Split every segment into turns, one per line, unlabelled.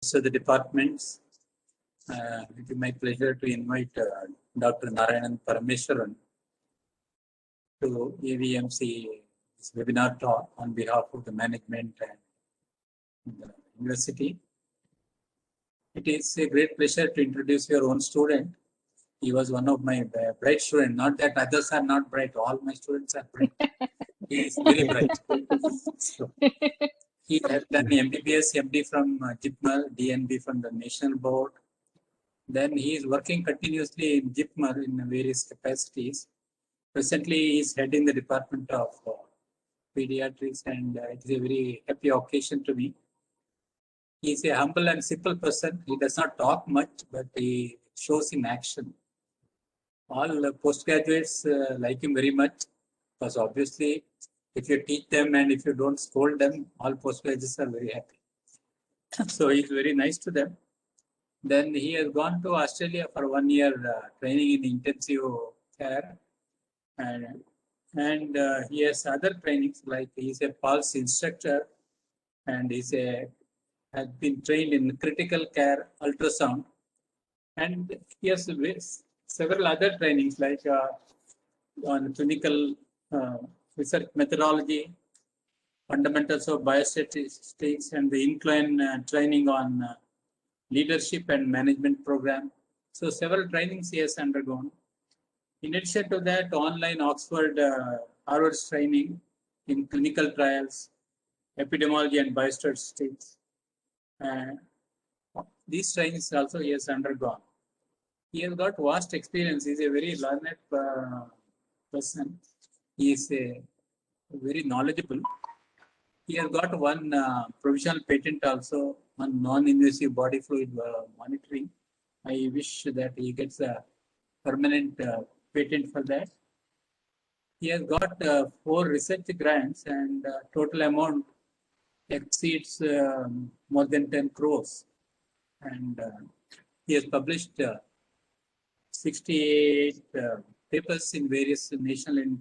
So the departments, it is my pleasure to invite Dr. Narayanan Parameswaran to AVMC webinar talk on behalf of the management and the university. It is a great pleasure to introduce your own student. He was one of my bright students. Not that others are not bright. All my students are bright. He is very bright. So, he has done MBBS, MD from JIPMER, DNB from the National Board. Then he is working continuously in JIPMER in various capacities. Presently, he is heading the Department of Paediatrics, and it is a very happy occasion to me. He is a humble and simple person. He does not talk much, but he shows in action. All postgraduates like him very much, because obviously, if you teach them and if you don't scold them, all postgraduates are very happy. So he's very nice to them. Then he has gone to Australia for 1 year training in intensive care. And he has other trainings, like he's a pulse instructor, and has been trained in critical care ultrasound. And he has several other trainings, like on clinical research methodology, fundamentals of biostatistics, and the incline training on leadership and management program. So several trainings he has undergone. In addition to that, online Oxford Harvard training in clinical trials, epidemiology and biostatistics. These trainings also he has undergone. He has got vast experience. He is a very learned person. He is very knowledgeable. He has got one provisional patent also on non-invasive body fluid monitoring. I wish that he gets a permanent patent for that. He has got 4 research grants, and total amount exceeds more than 10 crores. And he has published 68 papers in various national and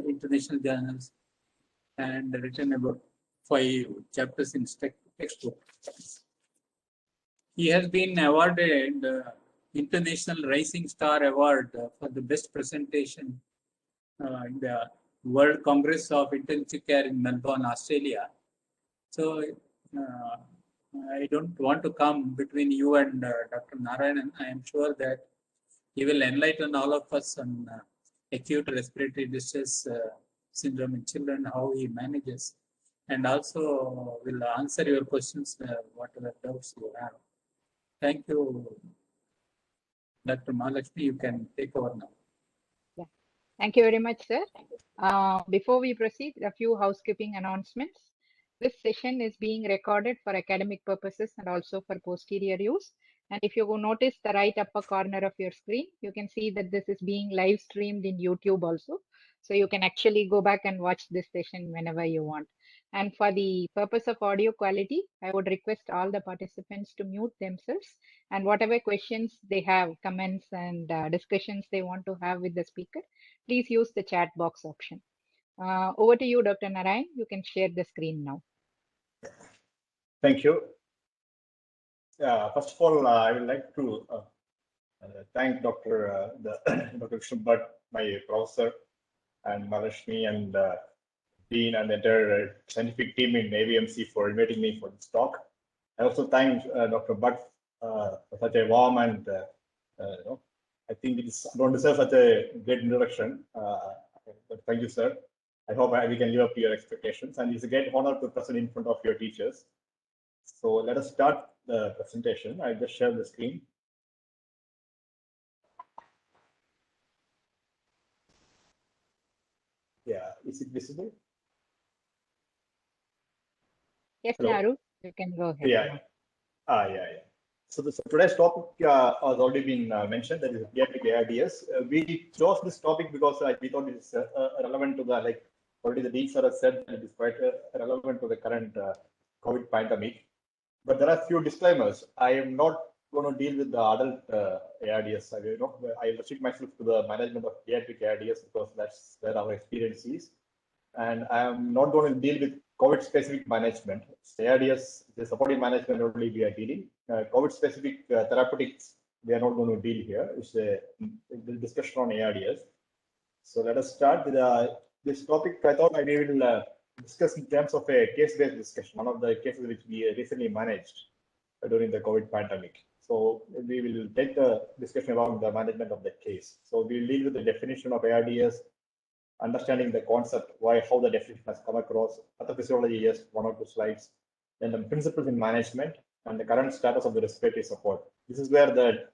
international journals, and written about 5 chapters in textbook. He has been awarded International Rising Star Award for the best presentation in the World Congress of Intensive Care in Melbourne, Australia. So I don't want to come between you and Dr. Narayanan. I am sure that he will enlighten all of us on acute respiratory distress syndrome in children, how he manages, and also will answer your questions, whatever doubts you have. Thank you, Dr. Mahalakshmi. You can take over now.
Yeah. Thank you very much, sir. Before we proceed, a few housekeeping announcements. This session is being recorded for academic purposes and also for posterior use. And if you go notice the right upper corner of your screen, you can see that this is being live streamed in YouTube also. So you can actually go back and watch this session whenever you want. And for the purpose of audio quality, I would request all the participants to mute themselves, and whatever questions they have, comments and discussions they want to have with the speaker, please use the chat box option. Over to you, Dr. Narayan. You can share the screen now.
Thank you. First of all, I would like to thank Dr. Krishna Bhatt, my professor, and Mahalakshmi, and Dean, and the entire scientific team in AVMC for inviting me for this talk. I also thank Dr. Bhatt for such a warm and I think I don't deserve such a great introduction. But thank you, sir. I hope we can live up to your expectations, and it's a great honor to present in front of your teachers. So let us start the presentation. I just share the screen. Yeah, is it visible?
Yes, Naru, you can go ahead.
Yeah. Yeah. So today's topic has already been mentioned. That is Paediatric ARDS. We chose this topic because we thought it is relevant to the, already the Dean sir has said, that it is quite relevant to the current COVID pandemic. But there are a few disclaimers. I am not going to deal with the adult ARDS. I restrict myself to the management of pediatric ARDS because that's where our experience is. And I am not going to deal with COVID-specific management. ARDS, the supportive management only we are dealing. COVID-specific therapeutics, we are not going to deal here. It's a discussion on ARDS. So let us start with this topic. I thought we will discuss in terms of a case-based discussion, one of the cases which we recently managed during the COVID pandemic. So we will take the discussion about the management of the case. So we will deal with the definition of ARDS, understanding the concept, how the definition has come across, pathophysiology, yes, 1 or 2 slides, then the principles in management, and the current status of the respiratory support. This is where the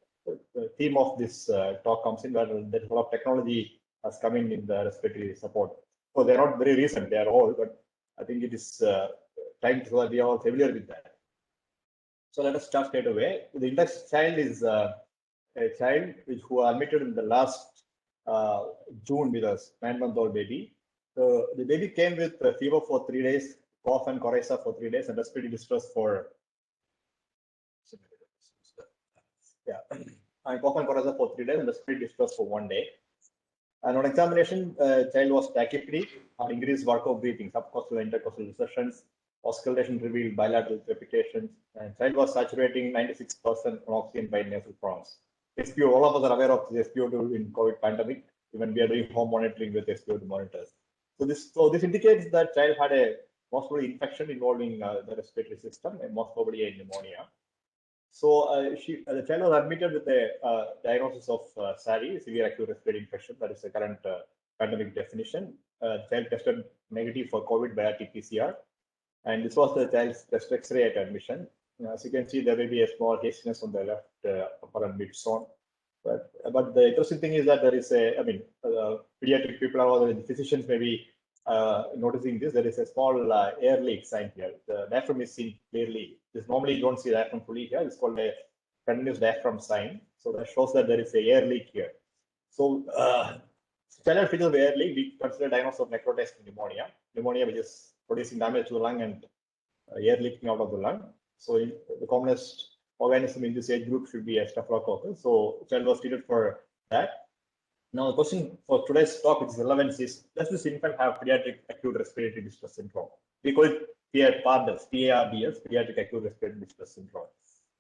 theme of this talk comes in, where there's a lot of technology has come in the respiratory support. So they're not very recent, they are old, but I think it is time so that we are all familiar with that. So let us start straight away. The index child is a child who was admitted in the last June with us, 9-month-old baby. So the baby came with a fever for 3 days, cough and coryza for 3 days, and respiratory distress for and cough and coryza for 3 days, and respiratory distress for 1 day. And on examination, child was tachypnea and increased work of breathing, subcostal and intercostal recessions, auscultation revealed bilateral crepitations, and child was saturating 96% on oxygen by nasal prongs. SPO, all of us are aware of the SPO2 in COVID pandemic, even we are doing home monitoring with SPO2 monitors. So this indicates that child had a most probably infection involving the respiratory system, and most probably a pneumonia. So the child was admitted with a diagnosis of SARI, severe acute respiratory infection. That is the current pandemic definition. The child tested negative for COVID by RT-PCR, and this was the child's chest X-ray at admission. As you can see, there may be a small hastiness on the left upper and mid zone. But the interesting thing is that there is pediatric people or the physicians may be noticing this. There is a small air leak sign here. The diaphragm is seen clearly. This normally you don't see diaphragm fully here. It's called a continuous diaphragm sign. So that shows that there is a air leak here. So child features of air leak, we consider diagnosis of necrotizing pneumonia which is producing damage to the lung and air leaking out of the lung. So the commonest organism in this age group should be a staphylococcus. So child was treated for that. Now the question for today's talk, its relevance is, does this infant have pediatric acute respiratory distress syndrome? We call it PARDS, pediatric acute respiratory distress syndrome.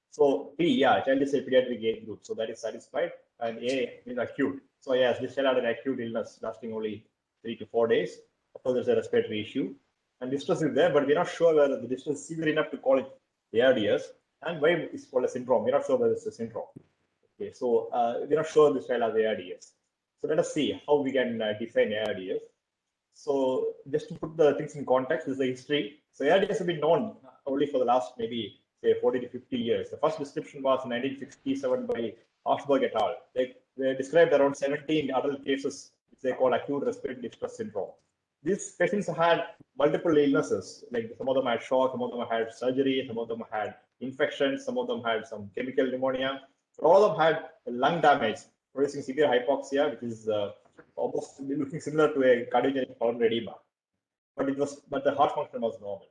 So child is a pediatric age group, so that is satisfied, and A is acute. So yes, this child had an acute illness lasting only 3 to 4 days. Of course, there's a respiratory issue, and distress is there, but we're not sure whether the distress is severe enough to call it ARDS, and why it's called a syndrome. We're not sure whether it's a syndrome. Okay, so we're not sure this child has ARDS. So let us see how we can define ARDS. So just to put the things in context, this is the history. So ARDS has been known only for the last maybe say 40 to 50 years. The first description was in 1967 by Oscillatory et al. They described around 17 adult cases which they call acute respiratory distress syndrome. These patients had multiple illnesses, like some of them had shock, some of them had surgery, some of them had infections, some of them had some chemical pneumonia. All of them had lung damage, producing severe hypoxia, which is almost looking similar to a cardiogenic pulmonary edema. But the heart function was normal.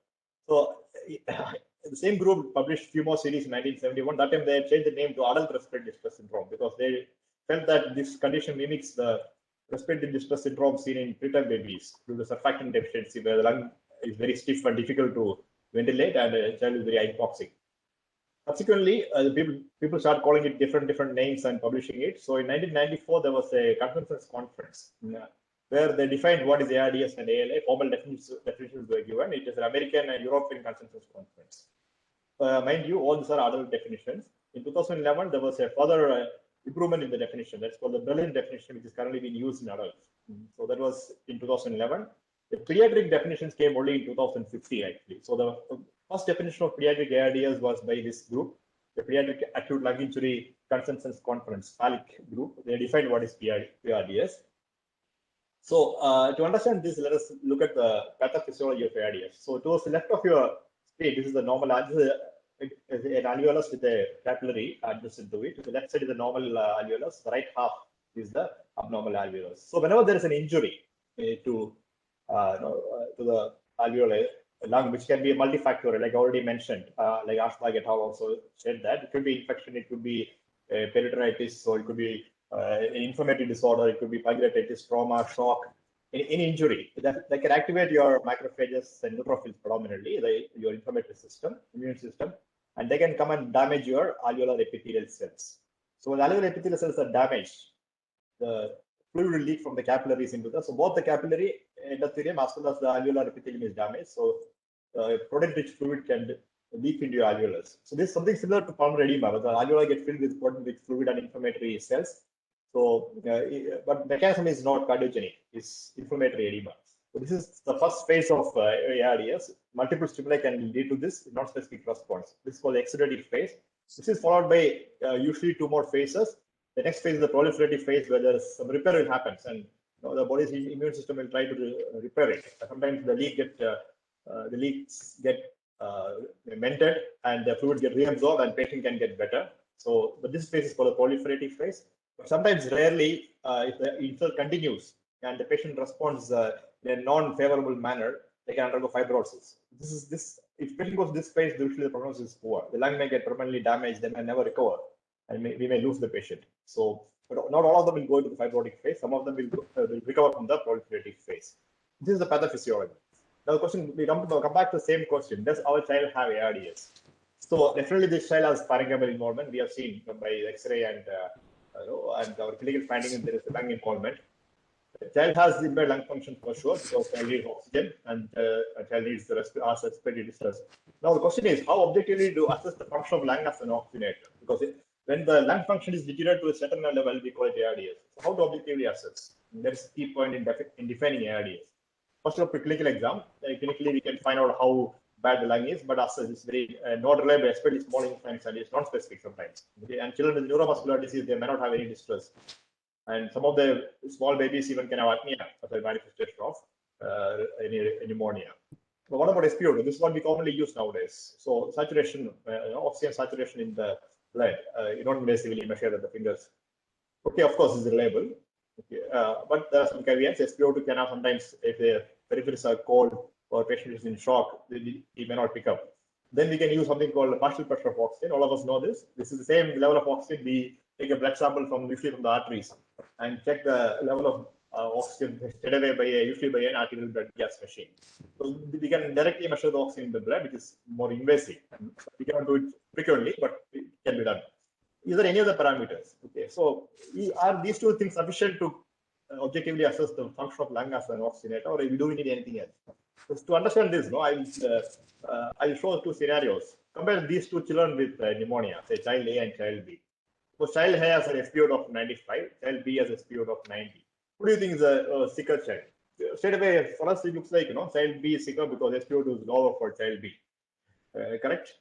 So the same group published a few more series in 1971. That time they changed the name to adult respiratory distress syndrome because they felt that this condition mimics the respiratory distress syndrome seen in preterm babies due to surfactant deficiency, where the lung is very stiff and difficult to ventilate, and the child is very hypoxic. Subsequently, people started calling it different names and publishing it. So in 1994, there was a consensus conference where they defined what is ARDS and ALA. Formal definitions were given. It is an American and European consensus conference. Mind you, all these are adult definitions. In 2011, there was a further improvement in the definition. That's called the Berlin definition, which is currently being used in adults. So that was in 2011. The pediatric definitions came only in 2015, actually. So the first definition of pediatric ARDS was by this group, the Pediatric Acute Lung Injury Consensus Conference, PALIC group. They defined what is ARDS. So to understand this, let us look at the pathophysiology of ARDS. So towards the left of your screen, this is the normal, this is an alveolus with a capillary adjacent to it. The left side is the normal alveolus. The right half is the abnormal alveolus. So whenever there is an injury to the alveoli lung, which can be multifactorial, like I already mentioned, like Aarupadai et al. Also said that it could be infection, it could be peritonitis, or it could be an inflammatory disorder, it could be pancreatitis, trauma, shock, any injury that can activate your macrophages and neutrophils predominantly, your inflammatory system, immune system, and they can come and damage your alveolar epithelial cells. So when alveolar epithelial cells are damaged, the fluid will leak from the capillaries into the, so both the capillary endothelium as well as the alveolar epithelium is damaged. So protein-rich fluid can leak into your alveolus. So this is something similar to pulmonary edema, where the alveoli get filled with protein-rich fluid and inflammatory cells. So, but mechanism is not cardiogenic, it's inflammatory edema. So this is the first phase of ARDS. Multiple stimuli can lead to this non-specific response. This is called the exudative phase. This is followed by usually 2 more phases. The next phase is the proliferative phase, where there's some repair will happen, and the body's immune system will try to repair it. Sometimes the leaks get mended, and the fluid get reabsorbed, and patient can get better. So, but this phase is called the proliferative phase. But sometimes, rarely, if the insult continues and the patient responds in a non-favorable manner, they can undergo fibrosis. If patient goes this phase, usually the prognosis is poor. The lung may get permanently damaged, they may never recover, and we may lose the patient. So, but not all of them will go into the fibrotic phase. Some of them will recover from the proliferative phase. This is the pathophysiology. Now, the question, we come back to the same question: does our child have ARDS? So, definitely, this child has parenchymal involvement. We have seen by X-ray and our clinical finding, there is a lung involvement. The child has impaired lung function for sure, because child needs oxygen, and a child needs the respiratory distress. Now, the question is, how objectively do assess the function of lung as an oxygenator? Because when the lung function is deteriorated to a certain level, we call it ARDS. So how to objectively assess? That is the key point in defining ARDS. First of all, clinical exam. Clinically, we can find out how bad the lung is, but assess is very not reliable, especially small infants, and it's non-specific sometimes. Okay? And children with neuromuscular disease, they may not have any distress. And some of the small babies even can have apnea as a manifestation of pneumonia. But what about SpO2? This is what we commonly use nowadays. So saturation, oxygen saturation in the blood, you don't basically measure with the fingers. Okay, of course, it's reliable. Okay, but there are some caveats. SpO2 can have sometimes, if the peripheries are cold or patient is in shock, he may not pick up. Then we can use something called partial pressure of oxygen. All of us know this. This is the same level of oxygen. We take a blood sample usually from the arteries and check the level of oxygen straight away usually by an arterial blood gas machine. So we can directly measure the oxygen in the blood, which is more invasive. We cannot do it frequently, but it can be done. Is there any other parameters? Okay, so are these 2 things sufficient to objectively assess the function of lung as an oxygenator, or do we need anything else? So to understand this, I'll show 2 scenarios. Compare these 2 children with pneumonia, say child A and child B. So child A has an SpO2 of 95, child B has a SpO2 of 90. Who do you think is a sicker child? Straight away, for us, it looks like child B is sicker because SpO2 is lower for child B. Correct?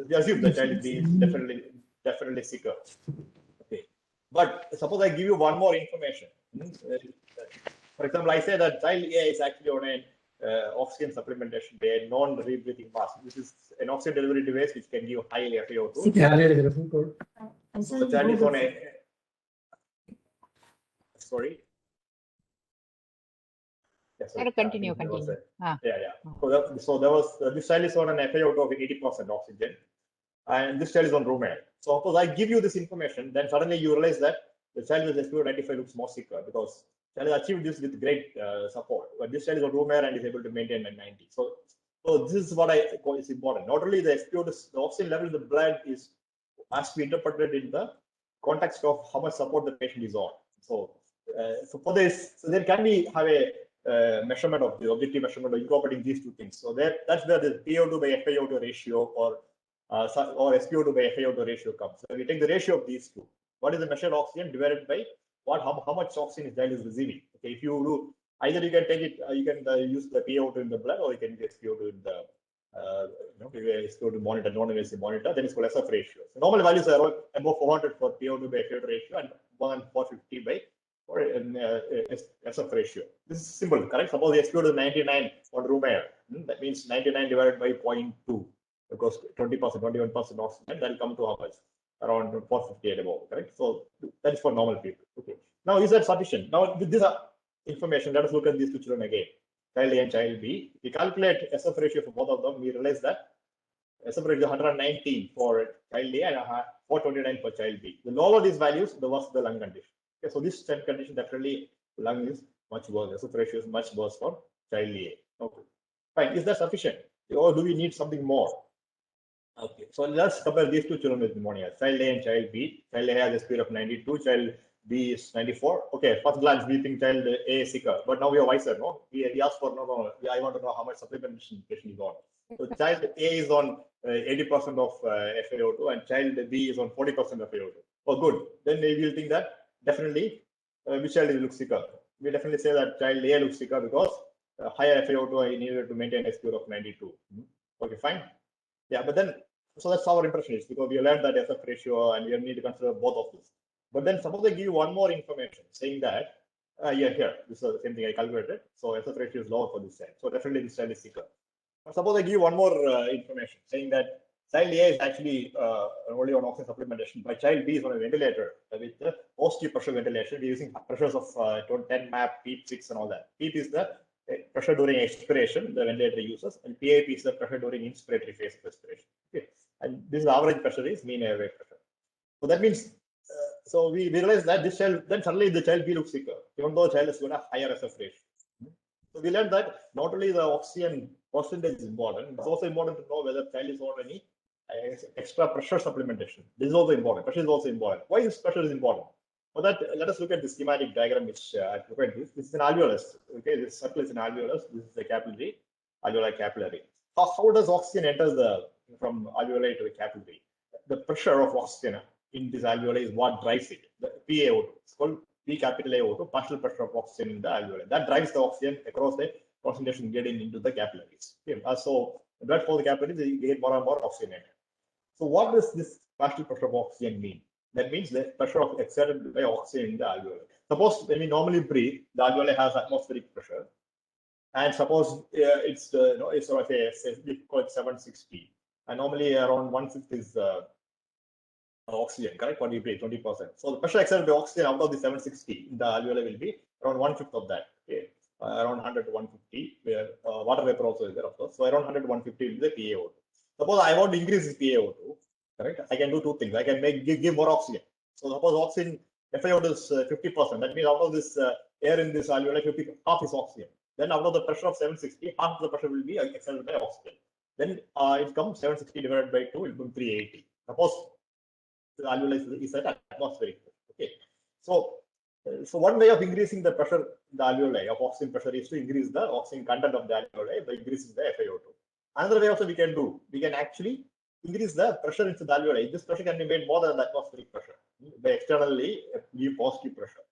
We assume the child B is definitely sicker. Okay. But suppose I give you one more information. For example, I say that child A is actually on an oxygen supplementation by a non-rebreathing mask. This is an oxygen delivery device which can give high FiO2. So the child is on a. Sorry.
Yeah, continue.
So there was this child is on an FiO2 of 80% oxygen, and this child is on room air. So suppose I give you this information, then suddenly you realize that the child with SpO2 95 looks more sicker because child has achieved this with great support. But this child is on room air and is able to maintain at 90. So this is what I call is important. Not only the SpO2, the oxygen level in the blood has to be interpreted in the context of how much support the patient is on. So for this, there can be have a measurement of the objective measurement of incorporating these 2 things. So that's where the PO2 by FiO2 ratio or SpO2 by FiO2 ratio comes. So we take the ratio of these 2. What is the measured oxygen divided by how much oxygen is child is receiving? Okay, if you do either you can take it, you can use the PO2 in the blood, or you can use SpO2 in the SpO2 monitor, non-invasive monitor. Then it's called SF ratio. So normal values are above 400 for PO2 by FiO2 ratio and 450 by SF ratio. This is simple, correct? Suppose the SpO2 is 99 on room air. That means 99 divided by 0.2, because 20%, 21% oxygen, that will come to how much? Around 450 and above, correct? So that is for normal people. Okay. Now, is that sufficient? Now, with this information, let us look at these 2 children again, child A and child B. We calculate SF ratio for both of them. We realize that SF ratio is 119 for child A and 429 for child B. The lower these values, the worse the lung condition. Okay, so this condition definitely lung is much worse. SF ratio is much worse for child A. Okay, fine. Is that sufficient, or do we need something more? Okay, so let's compare these two children with pneumonia, child A and child B. Child A has a speed of 92, child B is 94. Okay, first glance we think child A is sicker, but now we are wiser, no? We ask for, no, I want to know how much supplementation patient is on. So child A is on 80% of FiO2 and child B is on 40% of FiO2. Oh, good. Then we will think that definitely which child looks sicker. We definitely say that child A looks sicker because higher FiO2 needed to maintain a score of 92. Okay, fine. Yeah, but then, so that's our impression is because we learned that SF ratio and we need to consider both of this. But then suppose they give you one more information saying that, yeah, here, this is the same thing I calculated. So SF ratio is lower for this child. So definitely this child is sicker. But suppose I give you one more information saying that child A is actually only on oxygen supplementation, but child B is on a ventilator with the positive pressure ventilation. We're using pressures of 10 MAP, PEEP 6 and all that. PEEP is the pressure during expiration the ventilator uses, and PAP is the pressure during inspiratory phase of respiration. Okay, and this is average pressure is mean airway pressure. So that means, so we realize that this child, then suddenly the child B looks sicker, even though the child is going to have higher SF ratio. So we learned that not only the oxygen percentage is important, it's also important to know whether the child is on any extra pressure supplementation. This is also important. Pressure is also important. Why is pressure is important? For that, let us look at the schematic diagram which I prepared this. This is an alveolus. Okay, this circle is an alveolus. This is the capillary, alveoli capillary. How does oxygen enter from alveoli to the capillary? The pressure of oxygen in this alveoli is what drives it. The PaO2. It's called P capital A-O2, partial pressure of oxygen in the alveoli. That drives the oxygen across the concentration getting into the capillaries. Okay. So blood for the capillaries, you get more and more oxygen. So what does this partial pressure of oxygen mean? That means the pressure of exerted by oxygen in the alveoli. Suppose when we normally breathe, the alveoli has atmospheric pressure, and suppose it's it's sort of we call it 760, and normally around 1/5 is oxygen, correct? When we breathe, 20%. So the pressure exerted by oxygen out of the 760 in the alveoli will be around 1/5 of that. Okay, around 100 to 150, where water vapor also is there, of course. So around 100 to 150 will be the PaO2. Suppose I want to increase this PaO2. Correct. I can do two things. I can give more oxygen. So suppose oxygen FiO2 is 50%. That means out of this air in this alveoli, half is oxygen. Then out of the pressure of 760, half of the pressure will be exerted by oxygen. Then it comes 760 divided by 2, it will be 380. Suppose the alveoli is at atmospheric. Okay. So one way of increasing the pressure in the alveoli of oxygen pressure is to increase the oxygen content of the alveoli by increasing the FiO2. Another way also we can actually increase the pressure into the alveoli. This pressure can be made more than the atmospheric pressure by externally give positive pressure.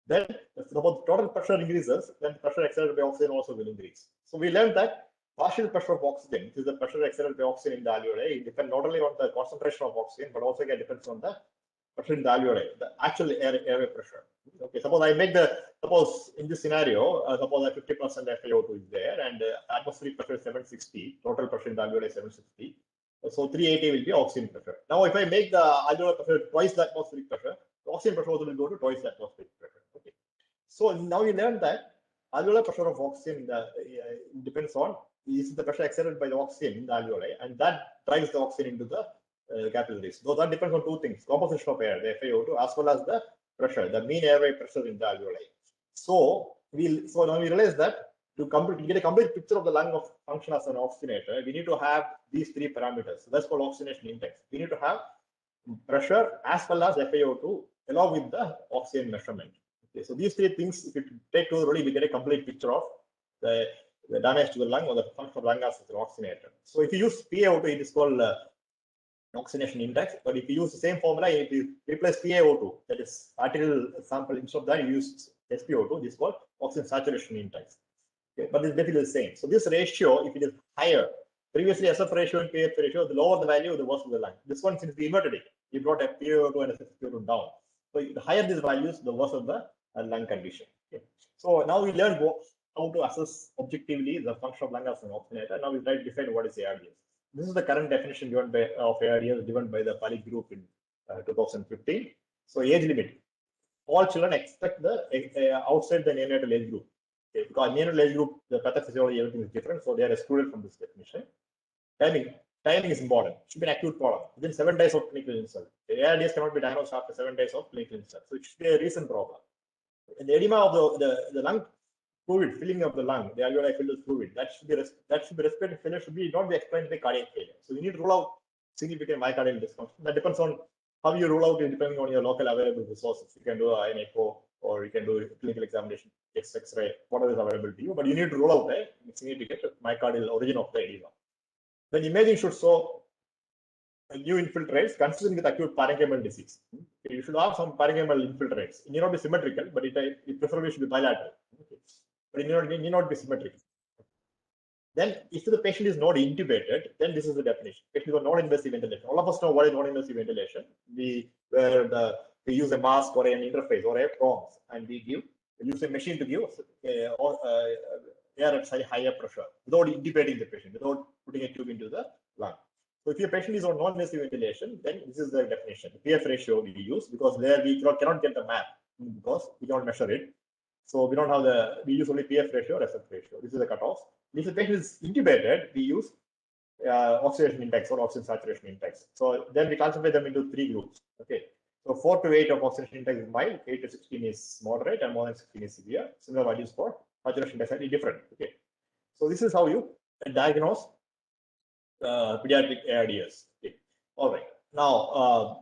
Then suppose total pressure increases, then pressure exerted by oxygen also will increase. So we learned that partial pressure of oxygen, which is the pressure exerted by oxygen in the alveoli, it depends not only on the concentration of oxygen, but also depends on the pressure in the alveoli, the actual airway pressure. Okay, suppose in this scenario, suppose that 50% FiO2 is there, and atmospheric pressure is 760, total pressure in the alveoli is 760. So 380 will be oxygen pressure. Now, if I make the alveolar pressure twice the atmospheric pressure, the oxygen pressure also will go to twice the atmospheric pressure. Okay. So now we learned that alveolar pressure of oxygen depends on is the pressure exerted by the oxygen in the alveoli, and that drives the oxygen into the capillaries. So that depends on two things: composition of air, the FiO2, as well as the pressure, the mean airway pressure in the alveoli. So now we realize that to get a complete picture of the lung of function as an oxygenator, we need to have these three parameters. So that's called oxygenation index. We need to have pressure as well as FiO2 along with the oxygen measurement. Okay, so these three things, if you take to the body, we get a complete picture of the damage to the lung or the function of lung as an oxygenator. So if you use PaO2, it is called oxygenation index. But if you use the same formula, if you replace PaO2, that is arterial sample, instead of that, you use SpO2, this is called oxygen saturation index. Okay, but it's basically the same. So this ratio, if it is higher, previously SF ratio and PF ratio, the lower the value, the worse the lung. This one, since we inverted it, we brought a PaO2 and SpO2 down. So the higher these values, the worse of the lung condition. Okay. So now we learned how to assess objectively the function of lung as an oxygenator. Now we try to define what is ARDS. This is the current definition given by of ARDS given by the Pali group in 2015. So age limit. All children expect the outside the neonatal age group. Okay, because neonatal age group, the pathophysiology, everything is different, so they are excluded from this definition. Timing is important. It should be an acute problem within 7 days of clinical insult. The ARDS cannot be diagnosed after 7 days of clinical insult, so it should be a recent problem. And the edema of the lung fluid filling of the lung, the alveoli filled with fluid, that should be respiratory failure should be not be explained by cardiac failure. So you need to rule out significant myocardial dysfunction. That depends on how you rule out it, depending on your local available resources. You can do an echo, or you can do clinical examination, X-ray, whatever is available to you. But you need to rule out a significant myocardial origin of the edema. Then imaging should show new infiltrates consistent with acute parenchymal disease. You should have some parenchymal infiltrates. It need not be symmetrical, but it preferably should be bilateral. But it need not be symmetrical. Then, if the patient is not intubated, then this is the definition. Patients are non-invasive ventilation. All of us know what is non-invasive ventilation. We use a mask or an interface or a prongs, and we use a machine to give air at higher pressure without intubating the patient, without putting a tube into the lung. So, if your patient is on non-invasive ventilation, then this is the definition. The PF ratio we use, because there we cannot get the map because we cannot measure it. So we don't have we use only PF ratio or SF ratio. This is the cutoff. If the patient is intubated, we use oxygenation index or oxygen saturation index. So then we classify them into 3 groups. Okay. So 4 to 8 of oxygenation index is mild, 8 to 16 is moderate, and more than 16 is severe. Similar values for saturation index are different. Okay. So this is how you diagnose pediatric ARDS. Okay. All right. Now,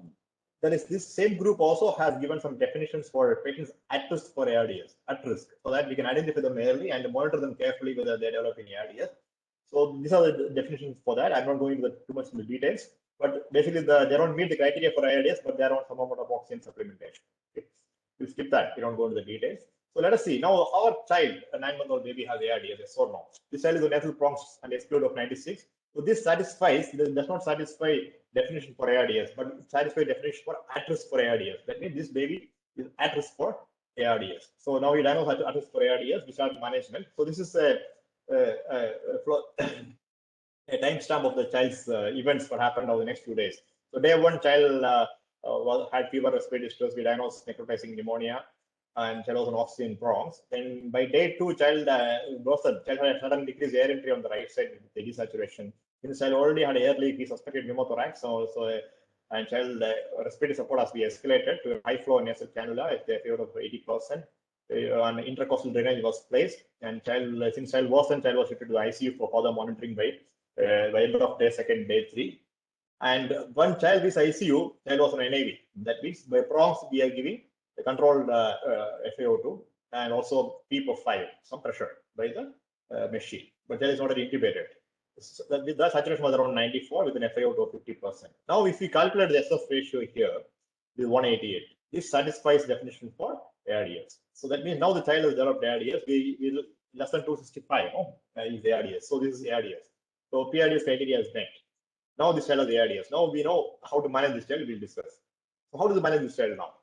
there is this same group also has given some definitions for patients at risk for ARDS, at risk, so that we can identify them early and monitor them carefully whether they're developing ARDS. So these are the definitions for that. I'm not going into too much in the details, but basically they don't meet the criteria for ARDS, but they're on some amount of oxygen supplementation. Okay. We skip that. We don't go into the details. So let us see. Now our child, a 9-month-old baby, has ARDS, yes or no? This child is a nasal prongs and SpO2 of 96. So this does not satisfy definition for ARDS, but it satisfies definition for at risk for ARDS. That means this baby is at risk for ARDS. So now we diagnose at risk for ARDS, we start management. So this is a timestamp of the child's events what happened over the next few days. So day 1, child had fever, respiratory distress, we diagnosed necrotizing pneumonia, and child was on oxygen prongs. Then by day 2, child had a sudden decreased air entry on the right side with the desaturation. This child already had air leak, he suspected pneumothorax, and child respiratory support has been escalated to a high flow nasal cannula at the FFF of 80%. An intercostal drainage was placed, and since child worsened, child was shifted to the ICU for further monitoring by end of day 2nd, day 3. And one child is ICU, child was on NIV. That means by prongs we are giving the controlled FiO2 and also PEEP of 5, some pressure by the machine, but child is not intubated. So the saturation was around 94 with an FiO2 of 50%. Now, if we calculate the SF ratio here, it is 188. This satisfies definition for ARDS. So that means now the child has developed ARDS. We less than 265 is ARDS. So this is ARDS. So PRDS criteria is met. Now this child has ARDS. Now we know how to manage this child. We'll discuss. So how do we manage this child now?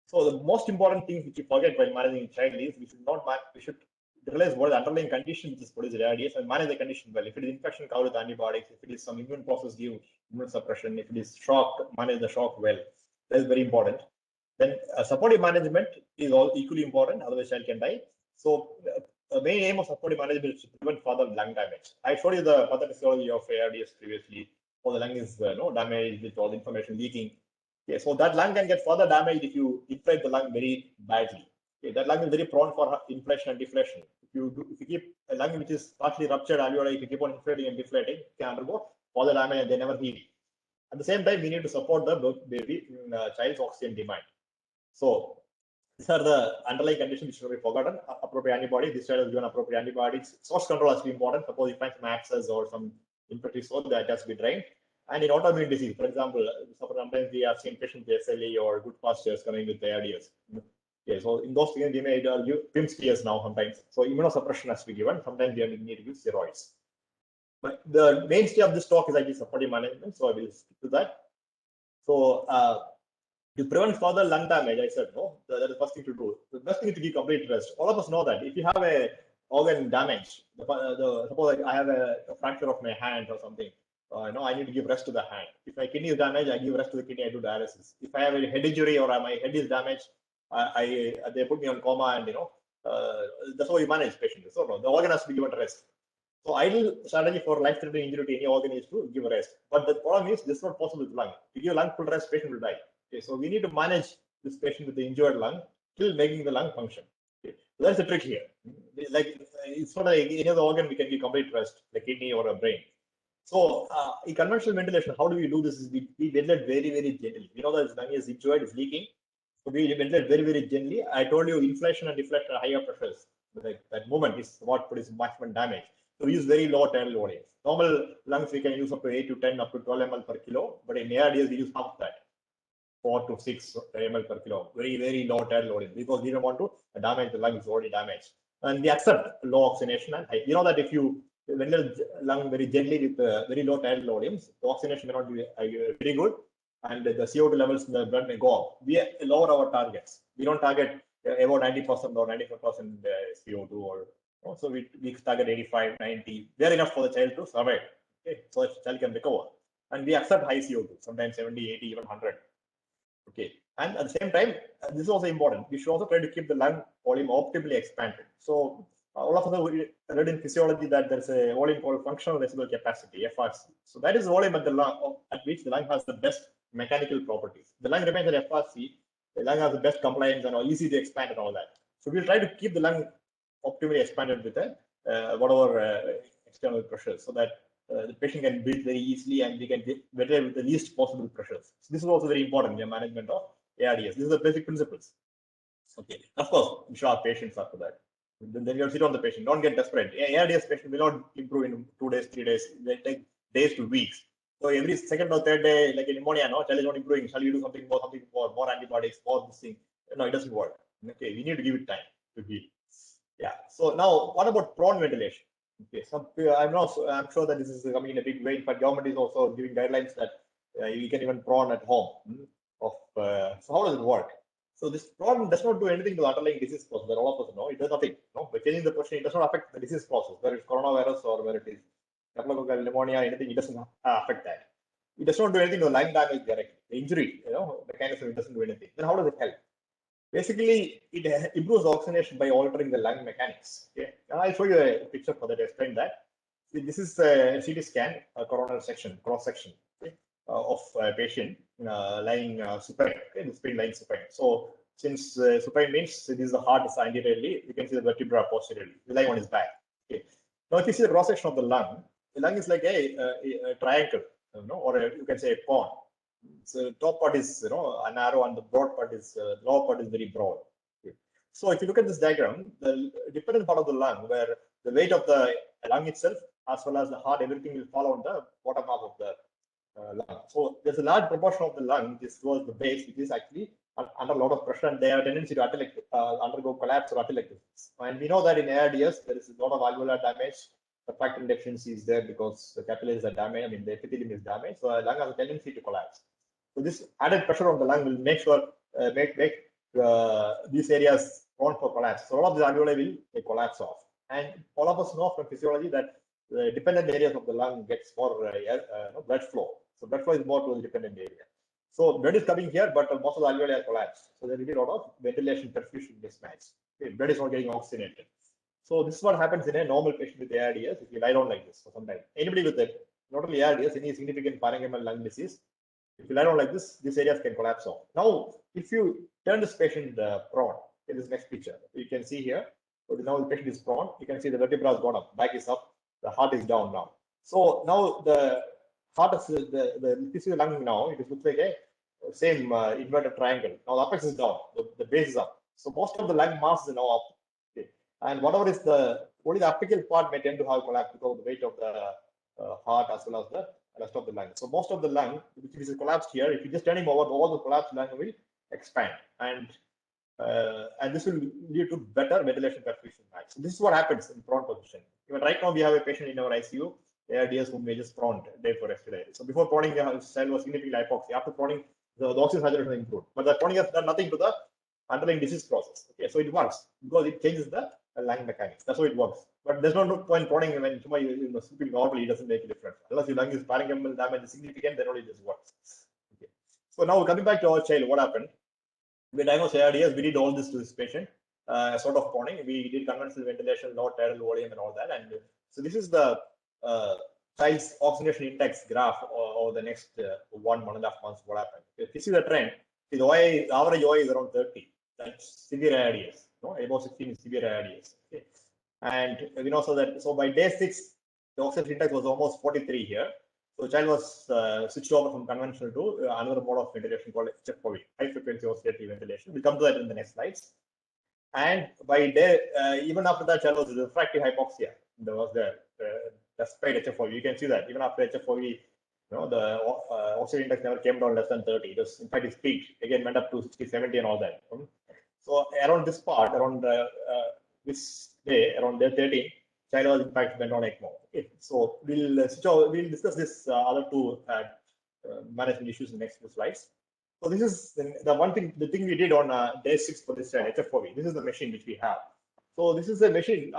So the most important thing which you forget while managing a child is we should realize what the underlying condition which is produced ARDS and manage the condition well. If it is infection, cover with antibiotics. If it is some immune process, give immune suppression. If it is shock, manage the shock well. That is very important. Then supportive management is all equally important. Otherwise, child can die. So the main aim of supportive management is to prevent further lung damage. I showed you the pathophysiology of ARDS previously. So the lung is damaged with all the information leaking. Okay, so that lung can get further damaged if you inflate the lung very badly. Okay, that lung is very prone for inflation and deflation. If you keep a lung which is partially ruptured alveoli, if you keep on inflating and deflating, it can undergo further damage and they never heal. At the same time, we need to support the baby child's oxygen demand. So these are the underlying conditions which should be forgotten. Appropriate antibody. This child is given appropriate antibiotics. Source control has to be important. Suppose you find some abscess or some infectious source that has to be drained. And in autoimmune disease, for example, sometimes we have seen patients with SLE or good postures coming with ARDS. Okay, so in those things, we may give PIM skiers now sometimes. So immunosuppression has to be given. Sometimes we need to give steroids. But the mainstay of this talk is actually supportive management. So I will stick to that. So to prevent further lung damage, I said, no, that is the first thing to do. The best thing is to give complete rest. All of us know that if you have a organ damage, suppose I have a fracture of my hand or something, I need to give rest to the hand. If my kidney is damaged, I give rest to the kidney, I do dialysis. If I have a head injury or my head is damaged, they put me on coma and, that's how you manage patients. So the organ has to be given rest. So ideal strategy for life-threatening injury to any organ is to give rest. But the problem is this is not possible with lung. If you give lung full rest, patient will die. Okay, so we need to manage this patient with the injured lung till making the lung function. Okay. So that's the trick here. Like it's not like any other organ we can give complete rest, like kidney or a brain. So in conventional ventilation, how do we do this? Is we ventilate very, very gently. We know that the lung is injured, it's leaking. So we ventilate very, very gently. I told you inflation and deflection are higher pressures. Like that movement is what produces maximum damage. So we use very low tidal volumes. Normal lungs we can use up to 8 to 10, up to 12 ml per kilo. But in ARDS we use half that, 4 to 6 ml per kilo. Very, very low tidal volume because we don't want to damage the lung, is already damaged. And we accept low oxygenation and high. You know that if you ventilate lung very gently with very low tidal volumes, the oxygenation may not be very good, and the CO2 levels in the blood may go up. We lower our targets. We don't target about 90% or 95% CO2, or so we target 85, 90. They're enough for the child to survive. Okay, so the child can recover. And we accept high CO2, sometimes 70, 80, even 100. Okay, and at the same time, this is also important. We should also try to keep the lung volume optimally expanded. So all of us read in physiology that there's a volume called functional residual capacity, FRC. So that is the volume at the lung at which the lung has the best mechanical properties. The lung remains at FRC. The lung has the best compliance and easy to expand and all that. So we'll try to keep the lung optimally expanded with whatever external pressure, so that the patient can breathe very easily and we can ventilate with the least possible pressures. So this is also very important in the management of ARDS. These are the basic principles. Okay, of course, we should have patience after that. Then you sit on the patient. Don't get desperate. ARDS patient will not improve in 2 days, 3 days. They take days to weeks. So every second or third day, like in pneumonia, no, child is not improving. Shall you do something more antibiotics, more this thing? No, it doesn't work. Okay, we need to give it time to heal. Yeah. So now, what about prone ventilation? Okay, I'm sure that this is coming in a big way. In fact, government is also giving guidelines that you can even prone at home. So how does it work? So this prone does not do anything to the underlying disease process. That all of us know, it does nothing. No, by changing the position, it does not affect the disease process, whether it's coronavirus or whether it is staphylococcal pneumonia, anything. It doesn't affect that. It does not do anything to the lung damage directly. The injury, mechanism, it doesn't do anything. Then how does it help? Basically, it improves oxygenation by altering the lung mechanics. Okay, I'll show you a picture for that to explain that. This is a CT scan, a coronal section, cross section, okay, of a patient lying supine. Okay, this patient lying supine. So since supine means this is the heart is anteriorly, you can see the vertebra posteriorly. The lying on his back. Okay. Now, if you see the cross section of the lung is like a triangle, or you can say a cone. So top part is narrow and the broad part is lower part is very broad. Okay. So if you look at this diagram, the dependent part of the lung, where the weight of the lung itself as well as the heart, everything will fall on the bottom half of the lung. So there's a large proportion of the lung this towards the base, which is actually under a lot of pressure, and they have a tendency to undergo collapse or atelectasis. And we know that in ARDS there is a lot of alveolar damage. Surfactant deficiency is there because the capillaries are damaged. I mean, the epithelium is damaged, so the lung has a tendency to collapse. So this added pressure on the lung will make sure make these areas prone for collapse. So all of the alveoli will collapse off. And all of us know from physiology that the dependent areas of the lung gets more blood flow. So blood flow is more to the dependent area. So blood is coming here, but most of the alveoli are collapsed. So there will be a lot of ventilation perfusion mismatch. Okay, blood is not getting oxygenated. So this is what happens in a normal patient with ARDS if you lie down like this for some time. Anybody with it, not only ARDS, any significant parenchymal lung disease, if you lie down like this, these areas can collapse off. Now, if you turn this patient prone, in this next picture, you can see here, so now the patient is prone, you can see the vertebra has gone up, back is up, the heart is down now. So now the heart is the lung now, it looks like a same inverted triangle. Now the apex is down, the base is up. So most of the lung mass is now up. Okay. And whatever is only the apical part may tend to have collapse because of the weight of the heart as well as the rest of the lung. So most of the lung, which is collapsed here, if you just turn him over, all the collapsed lung will expand, and this will lead to better ventilation perfusion match. So this is what happens in prone position. Even right now, we have a patient in our ICU, ARDS, whom we just proned day for respiratory. So before proning, the cell was significantly hypoxia. After proning, the oxygen saturation improved, but the proning has done nothing to the underlying disease process. Okay, so it works because it changes the lung mechanics. That's how it works. But there's no point proning when sleeping normally, it doesn't make a difference. Unless your lung is parenchymal damage is significant, then only this works. Okay. So now coming back to our child, what happened? We diagnosed ARDS, we did all this to this patient, sort of proning. We did conventional ventilation, low tidal volume, and all that. And so this is the child's oxygenation index graph over the next 1.5 months. What happened? If you see the trend, the average OI is around 30. That's severe ARDS. No, above 16 is severe ARDS. Okay. And we know so by day 6, the oxygen index was almost 43 here. So the child was switched over from conventional to another mode of ventilation called HFOV, high frequency oscillatory ventilation. We'll come to that in the next slides. And by day, even after that, child was refractory hypoxia. There was despite HFOV. You can see that even after HFOV, the oxygen index never came down less than 30. It was, in fact, it peaked again, went up to 60, 70, and all that. So around this part, around this day, around day 13, child was in fact went on ECMO. Okay. So we'll discuss this other two management issues in the next few slides. So this is the thing we did on day 6 for this HFOV. This is the machine which we have. So this is a machine.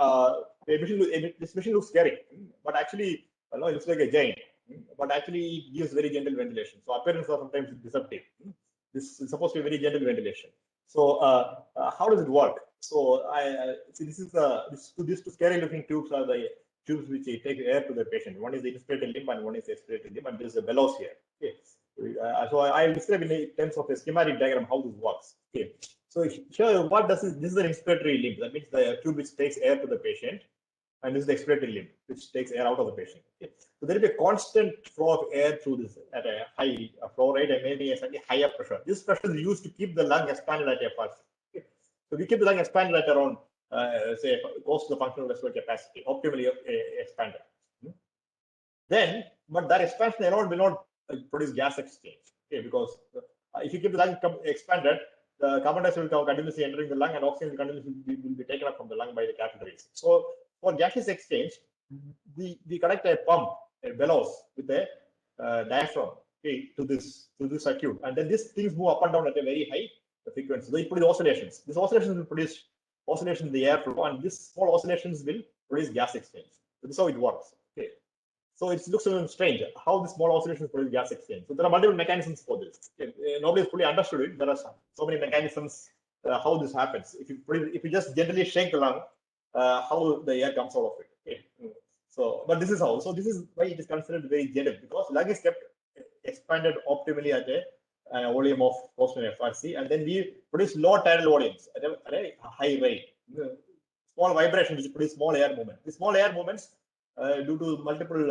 This machine looks scary, but actually, it looks like a giant. But actually, it gives very gentle ventilation. So appearance are sometimes deceptive. This is supposed to be very gentle ventilation. So how does it work? So see, these two scary-looking tubes are the tubes which take air to the patient. One is the inspirated limb and one is the expirated limb, and there is a bellows here. Okay. So I'll describe in terms of a schematic diagram how this works. Okay. So here, what does this is an inspiratory limb. That means the tube which takes air to the patient, and this is the expiratory limb which takes air out of the patient. Okay. So there is a constant flow of air through this at a high flow rate and maybe a slightly higher pressure. This pressure is used to keep the lung expanded at FFF. Okay. So we keep the lung expanded at around say close to the functional respiratory capacity, optimally expanded. Then, but that expansion alone will not produce gas exchange. Okay, because if you keep the lung expanded, the carbon dioxide will continuously entering the lung and oxygen will continuously will be taken up from the lung by the capillaries. So for gaseous exchange, we connect a pump, a bellows with a diaphragm, okay, to this circuit, and then these things move up and down at a very high frequency. So they produce oscillations. These oscillations will produce oscillations in the airflow, and these small oscillations will produce gas exchange. So this is how it works. Okay. So it looks a little strange how the small oscillations produce gas exchange. So there are multiple mechanisms for this. Okay. Nobody has fully understood it. There are so many mechanisms how this happens. If you just gently shake the lung, how the air comes out of it. Okay. So, but this is how. So this is why it is considered very gentle, because lung is kept expanded optimally at a volume of close to FRC, and then we produce low tidal volumes at a high rate. Small vibrations which produce small air movement. The small air movements due to multiple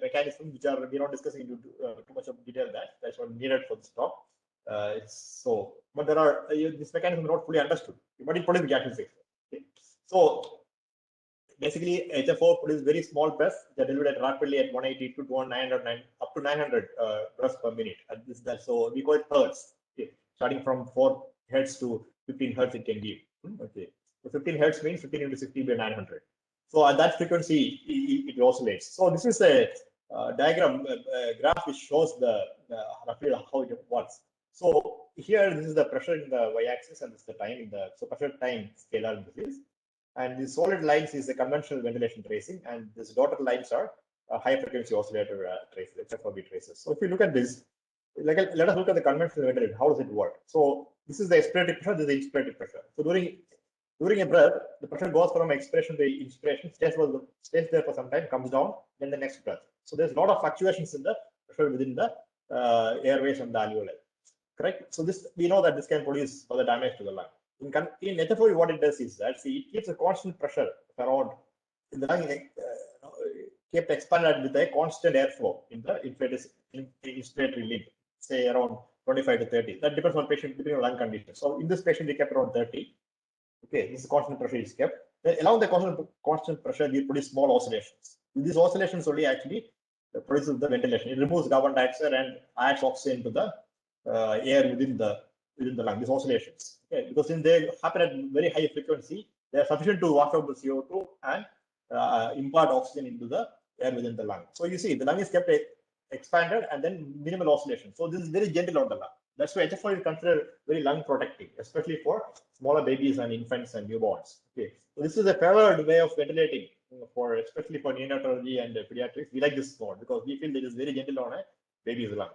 mechanisms which are we're not discussing into too much of detail. That's what needed for this talk. But there are this mechanism is not fully understood, but it produces gaseous exchange. Okay. So basically, HFO produces very small breaths that are delivered rapidly at 180 to 900, up to 900 breaths per minute. So we call it hertz. Okay. Starting from 4 hertz to 15 hertz, it can give. Okay. So 15 hertz means 15 into 60 by 900. So at that frequency, it oscillates. So this is a diagram, graph which shows the roughly how it works. So here, this is the pressure in the y-axis, and this is the time in the pressure time scalar this is. And the solid lines is the conventional ventilation tracing, and these dotted lines are high frequency oscillator traces, HFOV traces. So if you look at this, let us look at the conventional ventilator. How does it work? So this is the expiratory pressure, this is the inspiratory pressure. So during a breath, the pressure goes from expiration to inspiration, stays there for some time, comes down, then the next breath. So there's a lot of fluctuations in the pressure within the airways and the alveoli. Correct? So this we know that this can produce further damage to the lung. In HFOV, what it does is that it keeps a constant pressure around in the lung, kept expanded with a constant airflow in the inspiratory limb, say around 25 to 30. That depends on patient, depending on lung condition. So in this patient, we kept around 30. Okay, this constant pressure is kept. Then along the constant pressure, we produce small oscillations. These oscillations only actually produces the ventilation. It removes carbon dioxide and adds oxygen to the air within the lung. These oscillations, okay, because when they happen at very high frequency, they are sufficient to wash out the CO2 and impart oxygen into the air within the lung. So you see, the lung is kept expanded and then minimal oscillation. So this is very gentle on the lung. That's why HFO is considered very lung protective, especially for smaller babies and infants and newborns. Okay, so this is a favored way of ventilating especially for neonatology and pediatrics. We like this mode because we feel that it is very gentle on a baby's lung.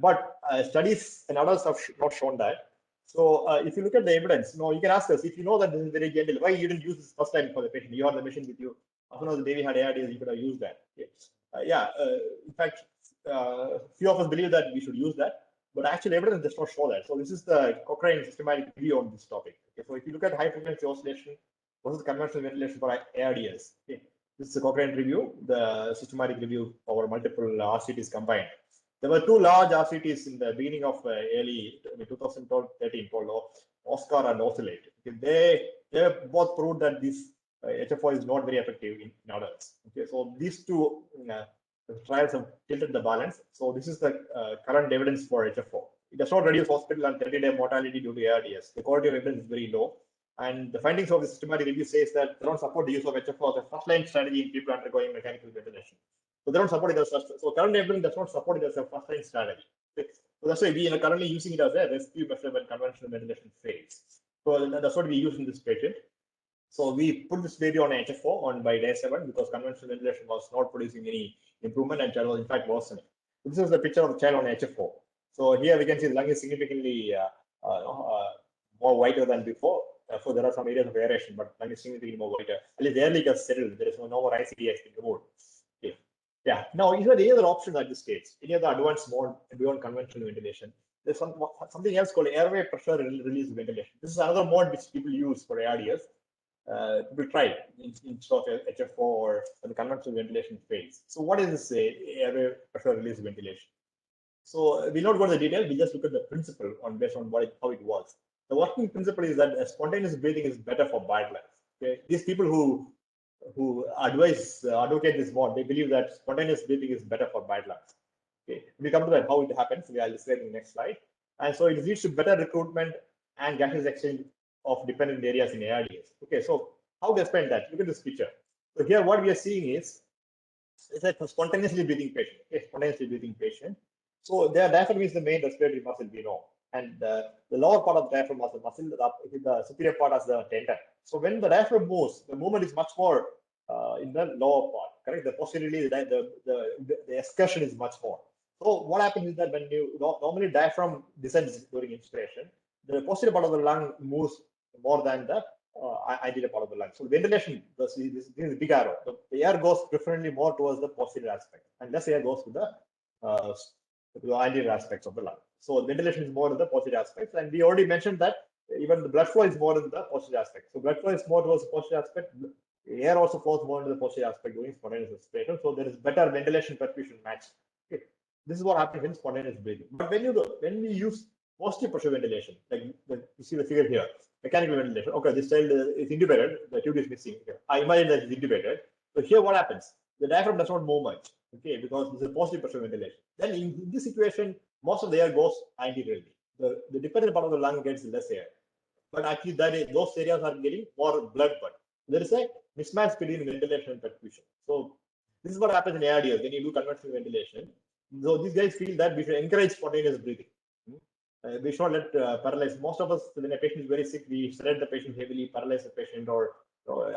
But studies and others have not shown that. So if you look at the evidence, you can ask us, if you know that this is very gentle, why you didn't use this first time for the patient? You have the machine with you. As soon as the baby had ARDS, you could have used that. Okay. In fact, few of us believe that we should use that. but actual evidence does not show that. So this is the Cochrane systematic review on this topic. Okay, so if you look at high frequency oscillation versus conventional ventilation for ARDS, okay, this is the Cochrane review, the systematic review over multiple RCTs combined. There were two large RCTs in the beginning of early 2013 called Oscar and Oscillate. Okay, they both proved that this HFO is not very effective in adults. Okay, so these two trials have tilted the balance. So this is the current evidence for HFO. It does not reduce hospital and 30-day mortality due to ARDS. The quality of evidence is very low. And the findings of the systematic review says that they don't support the use of HFO as a first-line strategy in people undergoing mechanical ventilation. So they don't support it as first. So current evidence does not support it as a first-line strategy. Okay. So that's why we are currently using it as a rescue measure when conventional ventilation fails. So that's what we use in this patient. So we put this baby on HFO on by day 7 because conventional ventilation was not producing any improvement and child was in fact worsening. So this is the picture of the child on HFO. So here we can see the lung is significantly more whiter than before. So there are some areas of aeration, but lung is significantly more whiter. At least the air leak has settled. There is no more ICD has been removed. Okay. Yeah. Now, is there any other options at this stage? Any other advanced mode beyond conventional ventilation? There's something else called airway pressure release ventilation. This is another mode which people use for ARDS. We try instead of HFO or the conventional ventilation phase. So what is this airway pressure release ventilation? So we not go into the detail. We just look at the principle based on how it works. The working principle is that spontaneous breathing is better for bad lungs. Okay? These people who advocate this mode, they believe that spontaneous breathing is better for bad lungs. Okay, we come to that how it happens. I'll describe in the next slide. And so it leads to better recruitment and gaseous exchange of dependent areas in ARDS. Okay, so how to explain that? Look at this picture. So here what we are seeing is it's a spontaneously breathing patient. Okay, spontaneously breathing patient. So their diaphragm is the main respiratory muscle we know. And the lower part of the diaphragm muscle, the superior part as the tendon. So when the diaphragm moves, the movement is much more in the lower part, correct? The posteriorly, the excursion is much more. So what happens is that when you normally diaphragm descends during inspiration, the posterior part of the lung moves more than the anterior part of the lung. So ventilation, this is a big arrow. The air goes preferably more towards the posterior aspect, and less air goes to the anterior aspects of the lung. So ventilation is more in the posterior aspects, and we already mentioned that even the blood flow is more in the posterior aspect. So blood flow is more towards the posterior aspect. Air also flows more into the posterior aspect during spontaneous respiration. So there is better ventilation perfusion match. Okay. This is what happens in spontaneous breathing. But when we use positive pressure ventilation, like you see the figure here, mechanical ventilation. Okay, this child is intubated. The tube is missing. Okay. I imagine that it's intubated. So here, what happens? The diaphragm does not move much. Okay, because this is positive pressure ventilation. Then in this situation, most of the air goes anteriorly. The dependent part of the lung gets less air, but actually those areas are getting more blood. But there is a mismatch between ventilation and perfusion. So this is what happens in ARDS when you do conventional ventilation. So these guys feel that we should encourage spontaneous breathing. We should not let paralyze. Most of us, when a patient is very sick, we sedate the patient heavily, paralyze the patient, or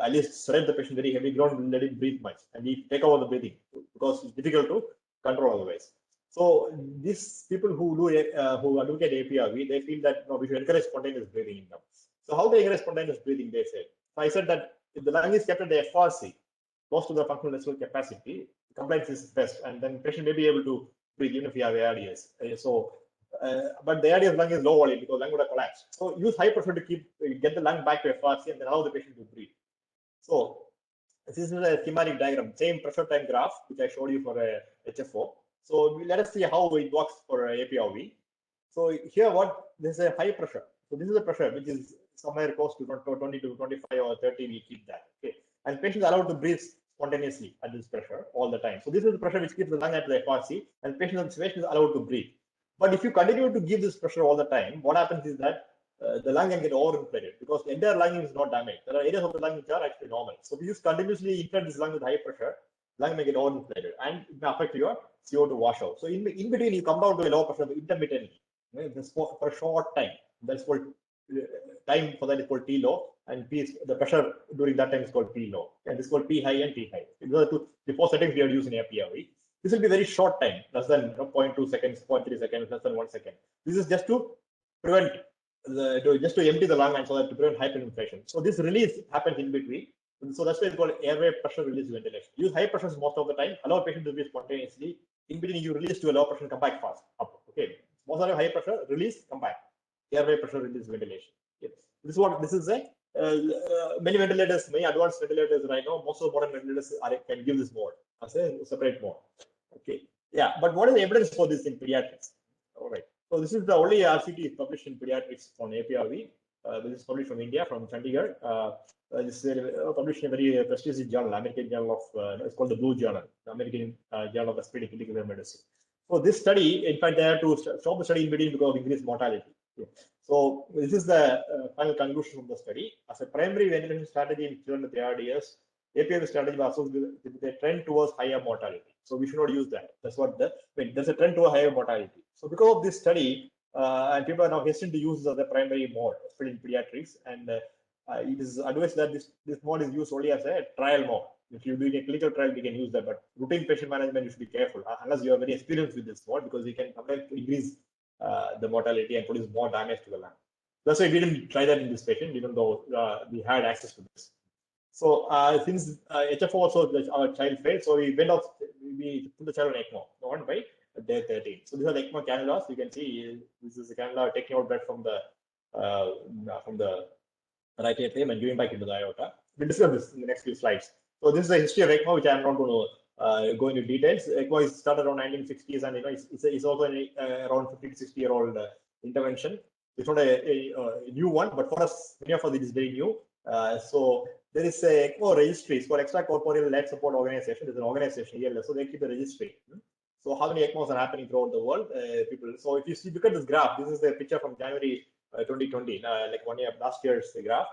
at least sedate the patient very heavily. We don't let him breathe much, and we take over the breathing because it's difficult to control otherwise. So these people who advocate APRV, they feel that we should encourage spontaneous breathing in them. So how they encourage spontaneous breathing? They say. So I said that if the lung is kept at the FRC, close to the functional residual capacity, compliance is best, and then patient may be able to breathe even if you have ARDS. But the ARDS lung is low volume because lung would have collapsed. So use high pressure to get the lung back to FRC and then allow the patient to breathe. So this is a schematic diagram, same pressure time graph which I showed you for a HFO. So let us see how it works for APRV. So here, this is a high pressure. So this is the pressure which is somewhere close to 20 to 25 or 30. We keep that. Okay, and patients are allowed to breathe spontaneously at this pressure all the time. So this is the pressure which keeps the lung at the FRC, and patient observation is allowed to breathe. But if you continue to give this pressure all the time, what happens is that the lung can get overinflated because the entire lung is not damaged. There are areas of the lung which are actually normal. So if you continuously inflate this lung with high pressure, lung may get overinflated and it may affect your CO2 washout. So in between, you come down to a low pressure intermittently, for a short time. That's called time for that is called T low, and the pressure during that time is called P low. And this is called P high and T high. These are the 4 settings we are using in APRV. This will be very short time, less than 0.2 seconds, 0.3 seconds, less than 1 second. This is just to prevent just to empty the lung and so that to prevent hyperinflation. So this release happens in between. So that's why it's called airway pressure release ventilation. Use high pressures most of the time. Allow patient to breathe spontaneously. In between, you release to a low pressure and come back fast up. Okay, most of the high pressure, release, come back. Airway pressure release ventilation. Okay. This is a many ventilators, many advanced ventilators right now. Most of the modern ventilators can give this mode as a separate mode. Okay. Yeah, but what is the evidence for this in pediatrics? All right. So this is the only RCT published in pediatrics on APRV. This is published from India, from Chandigarh. This is published in a very prestigious journal, American Journal of, it's called the Blue Journal, the American Journal of Respiratory Clinical Medicine. So this study, in fact, they had to stop the study in between because of increased mortality. Okay. So this is the final conclusion from the study. As a primary ventilation strategy in children with ARDS, APRV strategy was associated with a trend towards higher mortality. So we should not use that. That's what there's a trend towards higher mortality. So because of this study, and people are now hesitant to use this as a primary mode, especially in pediatrics, and it is advised that this mode is used only as a trial mode. If you're doing a clinical trial, we can use that, but routine patient management, you should be careful unless you are very experienced with this mode, because you can sometimes increase the mortality and produce more damage to the lung. That's why we didn't try that in this patient, even though we had access to this. So since HFO also our child failed, so we went off. We put the child on ECMO, on by day 13. So these are the ECMO cannulas. You can see this is the cannula taking out blood from the right atrium and giving back into the aorta. We'll discuss this in the next few slides. So this is a history of ECMO, which I'm not going to go into details. ECMO is started around 1960s, and it's also an around 50 to 60-year-old intervention. It's not a new one, but for us, many of us, it is very new. So there is a ECMO registry. It's called Extracorporeal Life Support Organization. There's an organization here, so they keep the registry. So how many ECMOs are happening throughout the world? People. So if you see, look at this graph. This is a picture from January 2020, like 1 year last year's graph.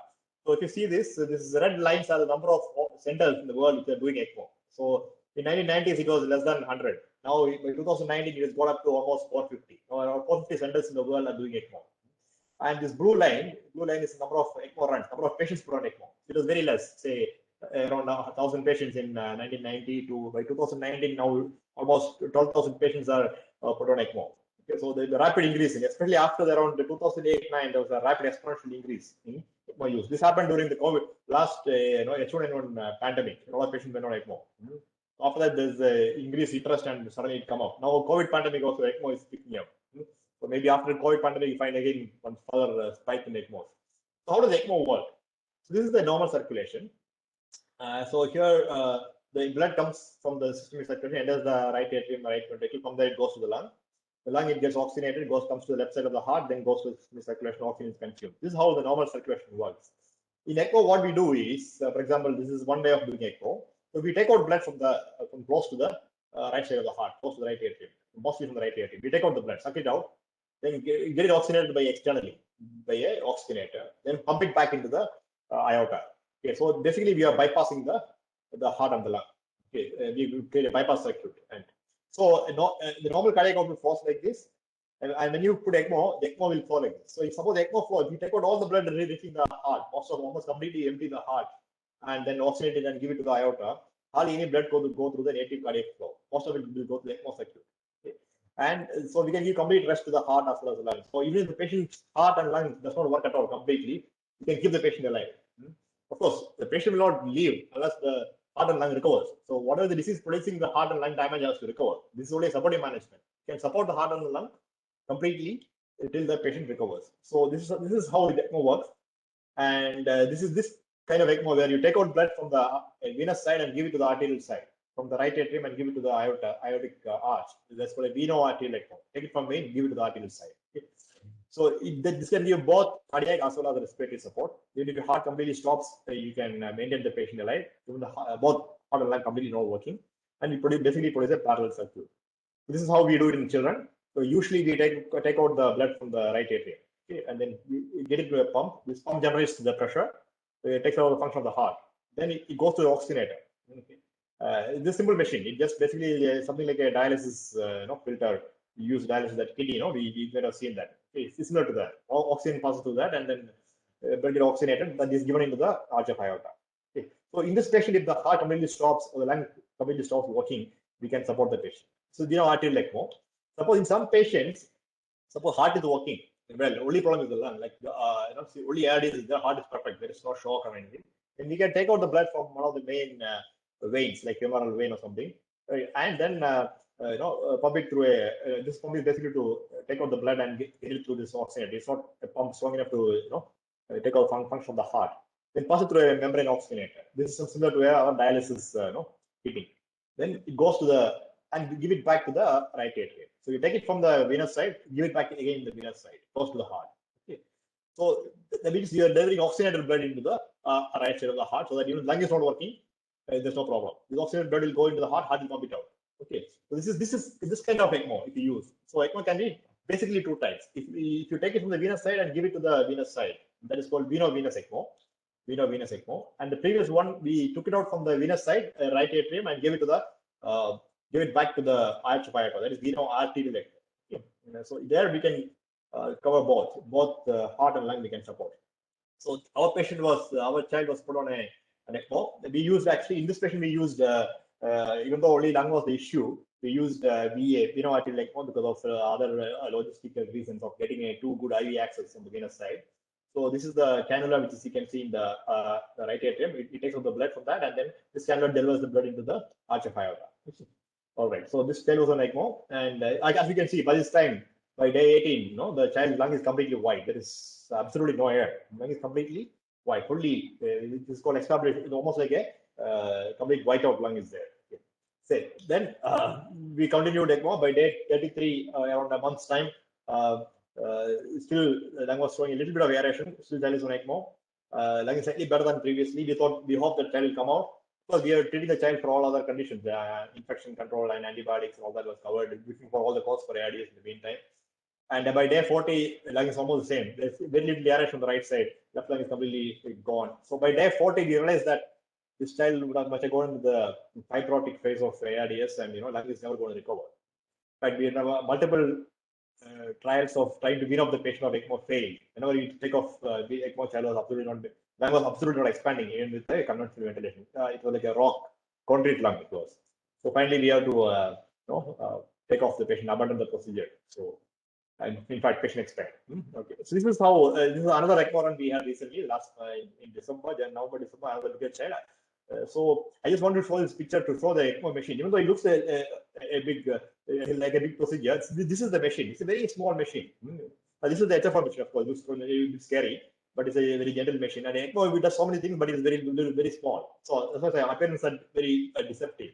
So if you see this red lines are the number of centers in the world which are doing ECMO. So in 1990s it was less than 100. Now by 2019 it has gone up to almost 450. Now around 450 centers in the world are doing ECMO. And this blue line is the number of ECMO runs, number of patients put on ECMO. It was very less, say around 1,000 patients in 1990 to by 2019 now almost 12,000 patients are put on ECMO. Okay, so the rapid increasing, especially after around 2008-9, there was a rapid exponential increase in ECMO use. This happened during the COVID last H1N1 pandemic. A lot of patients went on ECMO. After that, there's increased interest and suddenly it come up. Now COVID pandemic also ECMO is picking up. So maybe after COVID pandemic, you find again one further spike in ECMO. So how does ECMO work? So this is the normal circulation. So here the blood comes from the systemic circulation, enters the right atrium, right ventricle. From there it goes to the lung. The lung, it gets oxygenated, comes to the left side of the heart, then goes to the circulation, oxygen is consumed. This is how the normal circulation works. In ECMO, what we do is, for example, this is one way of doing ECMO. So we take out blood from close to the right side of the heart, close to the right atrium, mostly from the right atrium. We take out the blood, suck it out, then get it oxygenated by externally by a oxygenator, then pump it back into the aorta. Okay, so basically we are bypassing the heart and the lung. Okay, we create a bypass circuit, and so the normal cardiac output flows like this, and when you put ECMO, the ECMO will flow like this. So if suppose the ECMO flows, you take out all the blood reaching the heart, almost completely empty the heart, and then oxygenate it and give it to the aorta. Hardly any blood go through the native cardiac flow. Most of it will go to the ECMO circuit. Okay? And so we can give complete rest to the heart as well as the lungs. So even if the patient's heart and lungs does not work at all completely, you can keep the patient alive. Of course, the patient will not leave unless the heart and lung recovers. So whatever the disease producing the heart and lung damage has to recover. This is only a supportive management. You can support the heart and the lung completely until the patient recovers. So this is how the ECMO works. And this is this kind of ECMO where you take out blood from the venous side and give it to the arterial side, from the right atrium and give it to the aortic arch. That's called a veno-arterial ECMO. Take it from vein, give it to the arterial side. Okay. So this can give both cardiac as well as respiratory support. Even if your heart completely stops, you can maintain the patient alive. Even both heart and lung completely not working, and you basically produce a parallel circuit. This is how we do it in children. So usually we take out the blood from the right atrium, okay, and then we get it to a pump. This pump generates the pressure. So it takes over the function of the heart. Then it goes to the oxygenator. Okay. This simple machine. It just basically something like a dialysis filter. We use dialysis at kidney. We might have seen that. Okay, it's similar to that. Oxygen passes through that, and then blood get oxygenated. That is given into the arch of aorta. Okay. So in this patient, if the heart completely stops or the lung completely stops working, we can support the patient. So arterial ECMO. Suppose in some patients, suppose heart is working well, only problem is the lung. Like only ARDS is the heart is perfect. There is no shock or anything. And we can take out the blood from one of the main veins, like femoral vein or something, right? And then pump it through this pump is basically to take out the blood and get it through this oxygenator. It's not a pump strong enough to take out function from the heart. Then pass it through a membrane oxygenator. This is similar to our dialysis heating. Then it goes to the and give it back to the right atrium. So you take it from the venous side, give it back again in the venous side, close to the heart. Okay. So that means you are delivering oxygenated blood into the right side of the heart, so that even lung is not working, there's no problem. The oxygenated blood will go into the heart will pump it out. Okay. So this kind of ECMO if you use. So ECMO can be basically two types. If you take it from the venous side and give it to the venous side, that is called veno-venous ECMO. Veno-venous ECMO. And the previous one, we took it out from the venous side, right atrium, and gave it to the give it back to the HFOV. That is veno-arterial ECMO. Okay. So there we can cover both heart and lung we can support. So our child was put on an ECMO. We used actually in this patient we used even though only lung was the issue, we used VA, veno-arterial ECMO, because of other logistical reasons of getting a too good IV access on the venous side. So this is the cannula which you can see in the right atrium. It takes out the blood from that, and then this cannula delivers the blood into the arch of aorta. All right. So this child was on ECMO, and as you can see, by this time, by day 18, the child's lung is completely white. There is absolutely no air. The lung is completely white. Fully, it is called extubulation. It's almost like a complete whiteout lung is there. Okay. So then we continued ECMO. By day 33, around a month's time, still the lung was showing a little bit of aeration. Still child is on ECMO. Lung is slightly better than previously. We hope that child will come out. Because we are treating the child for all other conditions, infection control and antibiotics, all that was covered, looking for all the cause for ARDS in the meantime. And by day 40, lung is almost the same. There's very little aeration on the right side. Left lung is completely gone. So by day 40, we realized that this child would have much gone into the fibrotic phase of ARDS, and lung is never going to recover. In fact, we have multiple trials of trying to wean off the patient of ECMO failed. Whenever you take off the ECMO, child was absolutely not expanding even with the conventional ventilation. It was like a rock, concrete lung it was. So finally we have to take off the patient, abandon the procedure. So, and in fact, patient expired. Okay. So this is how this is another ECMO run we had recently, last in December, November, December, another bigger child. So I just wanted to show this picture to show the ECMO machine. Even though it looks a big like a big procedure, this is the machine. It's a very small machine. This is the HFOV machine, of course. It looks a bit scary, but it's a very gentle machine. And ECMO, it does so many things, but it's very small. So that's why appearance are very deceptive.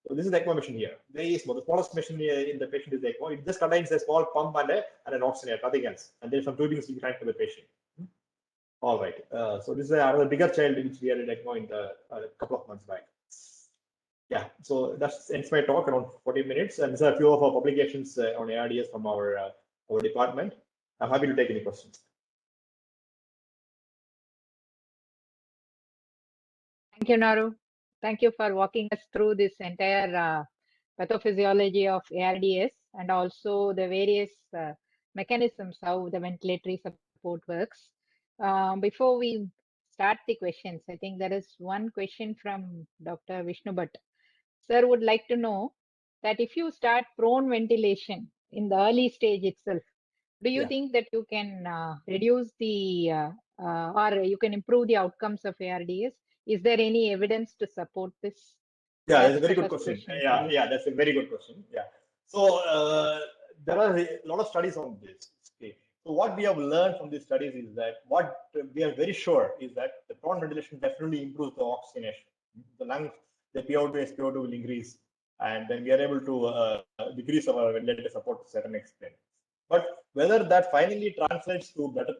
So this is the ECMO machine here, very small. The smallest machine in the patient is the ECMO. It just contains a small pump and an oxygenator, nothing else. And there's some tubing to connect to the patient. All right. So this is another bigger child which we had in ECMO in a couple of months back. Yeah. So that ends my talk, around 40 minutes. And these are a few of our publications on ARDS from our department. I'm happy to take any questions.
Thank you, Naru. Thank you for walking us through this entire pathophysiology of ARDS and also the various mechanisms how the ventilatory support works. Before we start the questions, I think there is one question from Dr. Vishnu Bhatt. Sir would like to know that if you start prone ventilation in the early stage itself, do you think that you can reduce the or you can improve the outcomes of ARDS? Is there any evidence to support this?
Yeah, that's a very good question. Yeah, that's a very good question. Yeah. So there are a lot of studies on this. Okay. So what we have learned from these studies is that what we are very sure is that the prone ventilation definitely improves the oxygenation. The lungs, the PO2, SPO2 will increase, and then we are able to decrease our ventilator support to a certain extent. But whether that finally translates to better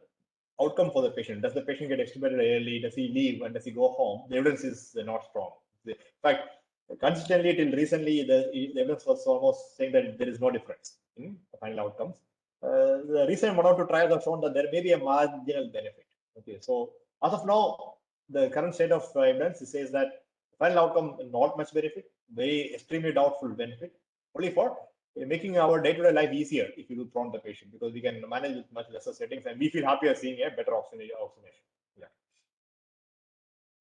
outcome for the patient, does the patient get extubated early, does he leave, and does he go home? The evidence is not strong. In fact, consistently till recently, the evidence was almost saying that there is no difference in the final outcomes. The recent 1 or 2 trials have shown that there may be a marginal benefit. Okay, so as of now, the current state of evidence says that final outcome not much benefit, very extremely doubtful benefit, only for making our day-to-day life easier if you do prone the patient, because we can manage with much lesser settings and we feel happier seeing a better oxygenation. Yeah.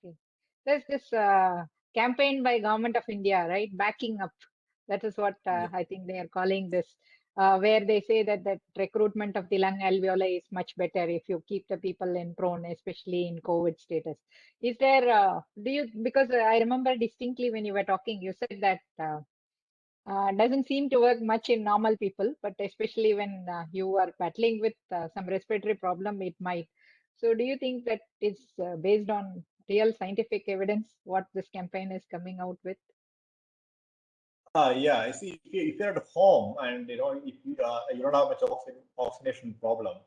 Okay. There's this campaign by Government of India, right? Backing up. That is what I think they are calling this, where they say that recruitment of the lung alveoli is much better if you keep the people in prone, especially in COVID status. Is there, because I remember distinctly when you were talking, you said that doesn't seem to work much in normal people, but especially when you are battling with some respiratory problem, it might. So do you think that is based on real scientific evidence what this campaign is coming out with?
Yeah, I see. If you're at home and if you don't have much oxidation problem,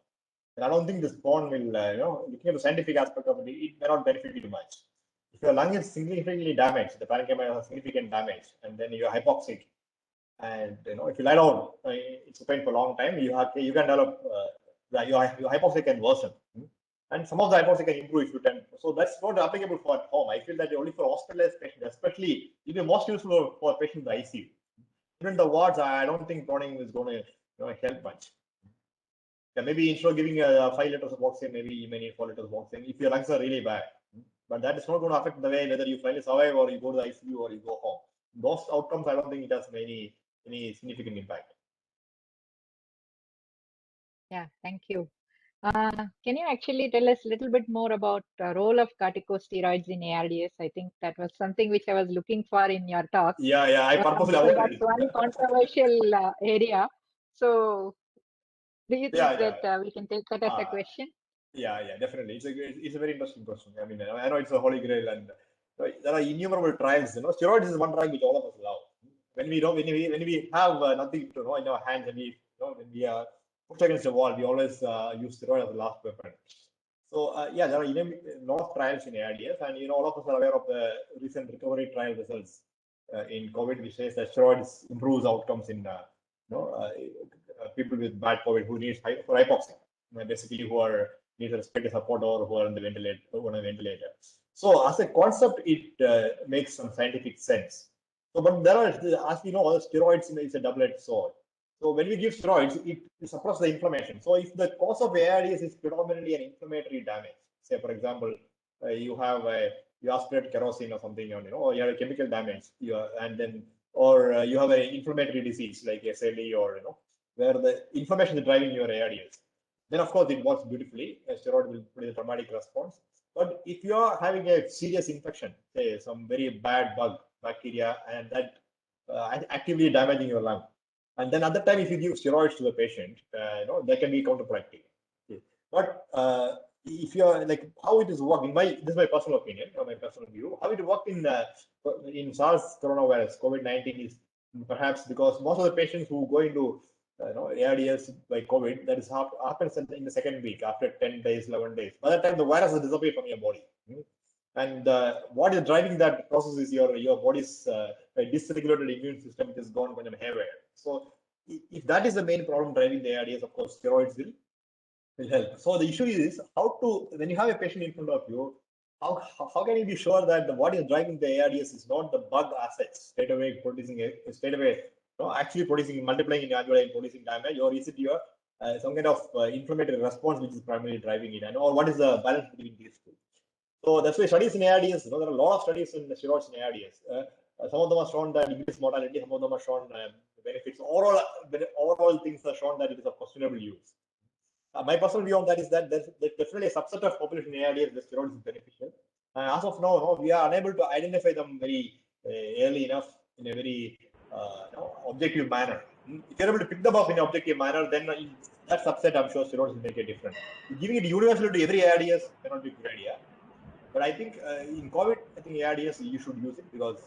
then I don't think this bond will, looking at the scientific aspect of it, it may not benefit you much. If your lung is significantly damaged, the parenchyma has significant damage, and then you're hypoxic, and if you lie down, it's pain for a long time, you can develop your hypoxia can worsen. And some of the hypoxia can improve if you can. So that's not applicable for at home. I feel that only for hospitalized patients, especially, it will be most useful for patients in the ICU. Even in the wards, I don't think proning is going to help much. Yeah, maybe instead of giving 5 liters of oxygen, maybe you may need 4 liters of oxygen if your lungs are really bad. But that is not going to affect the way whether you finally survive or you go to the ICU or you go home. Those outcomes, I don't think it has any significant impact.
Yeah, thank you. Can you actually tell us a little bit more about the role of corticosteroids in ARDS? I think that was something which I was looking for in your talk.
Yeah, I purposely avoided
it. That's one controversial area. So, do you think that we can take that as a question?
Yeah, definitely. It's a very interesting question. I mean, I know it's a holy grail, and there are innumerable trials. Steroids is one drug which all of us love. When we have nothing to in our hands, and when we are pushed against the wall, we always use steroid as the last weapon. So there are a lot of trials in ARDS, and all of us are aware of the recent recovery trial results in COVID, which says that steroids improves outcomes in people with bad COVID who need hypoxia, basically who are need respiratory support or who are on the ventilator. So as a concept, it makes some scientific sense. So, but there are, as we know, steroids is a double-edged sword. So when we give steroids, it suppresses the inflammation. So if the cause of ARDS is predominantly an inflammatory damage, say for example, you aspirate kerosene or something, or you have a chemical damage, and then or you have an inflammatory disease like SLE or where the inflammation is driving your ARDS, then of course it works beautifully. A steroid will produce a traumatic response. But if you are having a serious infection, say some very bad bacteria, and that actively damaging your lung, and then at that time, if you give steroids to the patient, that can be counterproductive. Okay. But if you're like how it is working, this is my personal opinion or my personal view. How it worked in SARS coronavirus, COVID-19 is perhaps because most of the patients who go into ARDS by COVID, that is happens in the second week after 10 days, 11 days. By that time, the virus has disappeared from your body. And what is driving that process is your body's dysregulated immune system, which has gone kind of haywire. So if that is the main problem driving the ARDS, of course, steroids will help. So the issue is when you have a patient in front of you, how can you be sure that what is driving the ARDS is not the bug assets straight away actually producing, multiplying in alveoli and producing damage, or is it your some kind of inflammatory response which is primarily driving it, or what is the balance between these two? So that's why studies in ARDS, there are a lot of studies in steroids in ARDS. Some of them are shown that increased mortality, some of them are shown benefits. Overall things are shown that it is of questionable use. My personal view on that is that there's definitely a subset of population in ARDS where steroids is beneficial. As of now, we are unable to identify them very early enough in a very objective manner. If you're able to pick them up in an objective manner, then in that subset, I'm sure steroids will make a difference. Giving it universally to every ARDS may not be a good idea. But I think in COVID, I think ARDS, you should use it because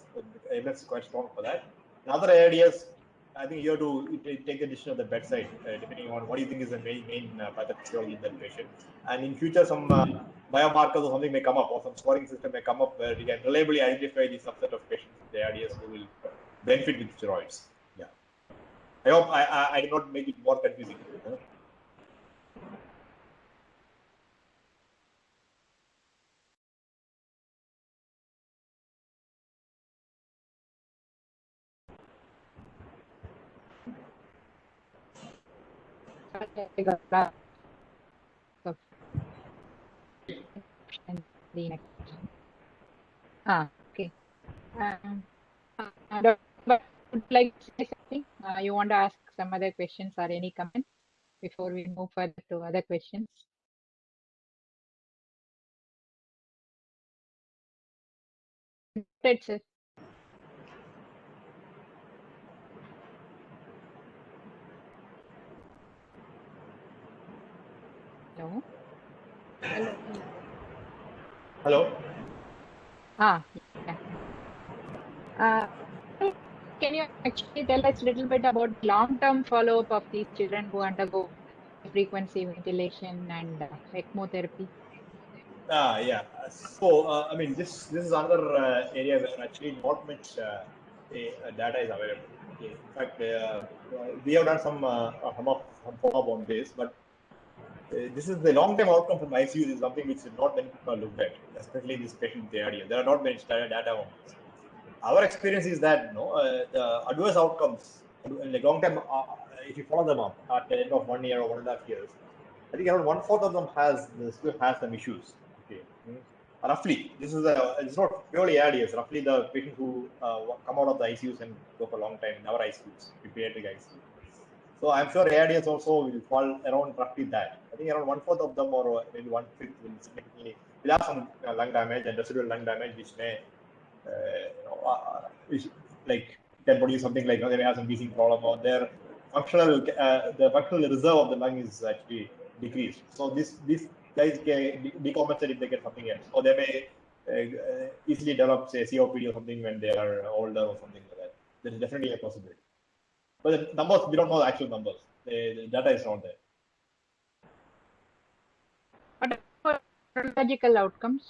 evidence is quite strong for that. In other ARDS, I think you have to take a decision at the bedside, depending on what you think is the main pathophysiology in that patient. And in future, some biomarkers or something may come up, or some scoring system may come up where we can reliably identify the subset of patients with ARDS who will benefit with steroids. Yeah. I hope I did not make it more confusing.
Okay. But would you like to say something? You want to ask some other questions or any comments before we move further to other questions? That's it. Hello. Hello.
Hello.
Yeah. Can you actually tell us a little bit about long-term follow-up of these children who undergo frequency ventilation and ECMO therapy?
Yeah. So, I mean, this is another area where actually not much data is available. Okay. In fact, we have done some follow-up on this, but this is the long-term outcome from ICU is something which not many people have looked at, especially this patient with ARDS. There are not many data on this. Our experience is that the adverse outcomes in the long term, if you follow them up at the end of 1 year or 1.5 years, I think around 1/4 of them still has some issues. Okay, roughly, it's not purely ARDS. Roughly, the patients who come out of the ICUs and go for a long time in our ICUs, pediatric ICUs. So I'm sure ARDS also will fall around roughly that. I think around 1/4 of them, or maybe 1/5, will have some lung damage and residual lung damage, which may like can produce something like they may have some wheezing problem, or their the functional reserve of the lung is actually decreased. So these guys can decompensate if they get something else, or they may easily develop, say, COPD or something when they are older or something like that. There is definitely a possibility. But the numbers, we don't know the actual numbers. The data is not there.
What about neurological outcomes?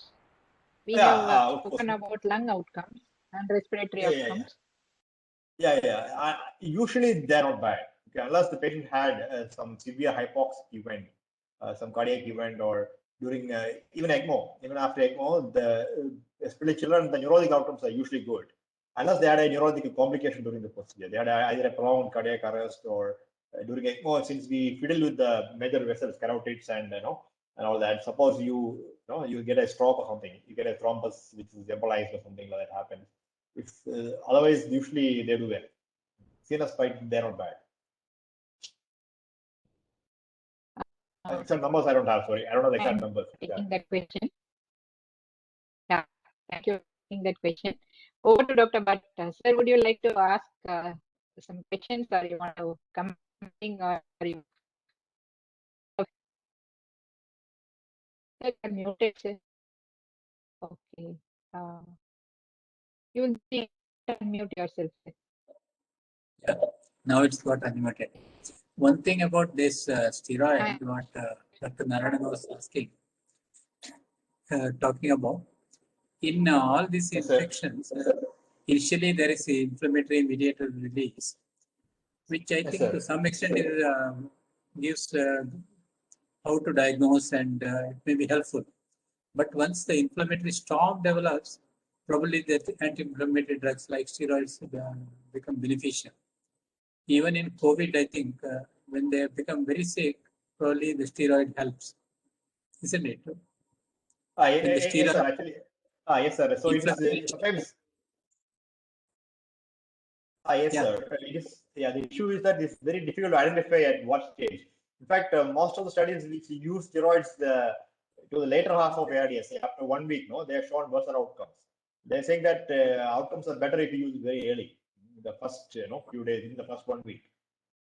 We have spoken about lung outcomes and respiratory outcomes.
Usually they're not bad. Okay, unless the patient had some severe hypoxic event, some cardiac event, or during even ECMO, even after ECMO, especially children, the neurologic outcomes are usually good. Unless they had a neurological complication during the procedure, they had either a prolonged cardiac arrest, or during ECMO, since we fiddle with the major vessels, carotids, and and all that. Suppose you get a stroke or something, you get a thrombus which is embolized or something like that happens. If otherwise, usually they do well. CNS fight, they're not bad. Exact numbers I don't have. Sorry, I don't know the exact numbers.
Taking that question. Yeah, thank you for taking that question. Over to Dr. Bhatt. Sir, would you like to ask some questions, or you want to come or you? You're muted, sir. Okay. You will be unmute yourself, sir.
Yeah, now it's got unmuted. One thing about this steroid, what Dr. Narayanan was asking, talking about, in all these infections, initially there is a inflammatory mediator release, which I think to some extent gives how to diagnose, and it may be helpful. But once the inflammatory storm develops, probably the anti-inflammatory drugs like steroids become beneficial. Even in COVID, I think when they become very sick, probably the steroid helps, isn't it?
Yes, sir. Actually, yes, sir. So it is sometimes. Yes, sir. It is. Yeah, the issue is that it's very difficult to identify at what stage. In fact, most of the studies which use steroids to the later half of ARDS, after 1 week, they have shown worse outcomes. They're saying that outcomes are better if you use very early, in the first few days, in the first 1 week.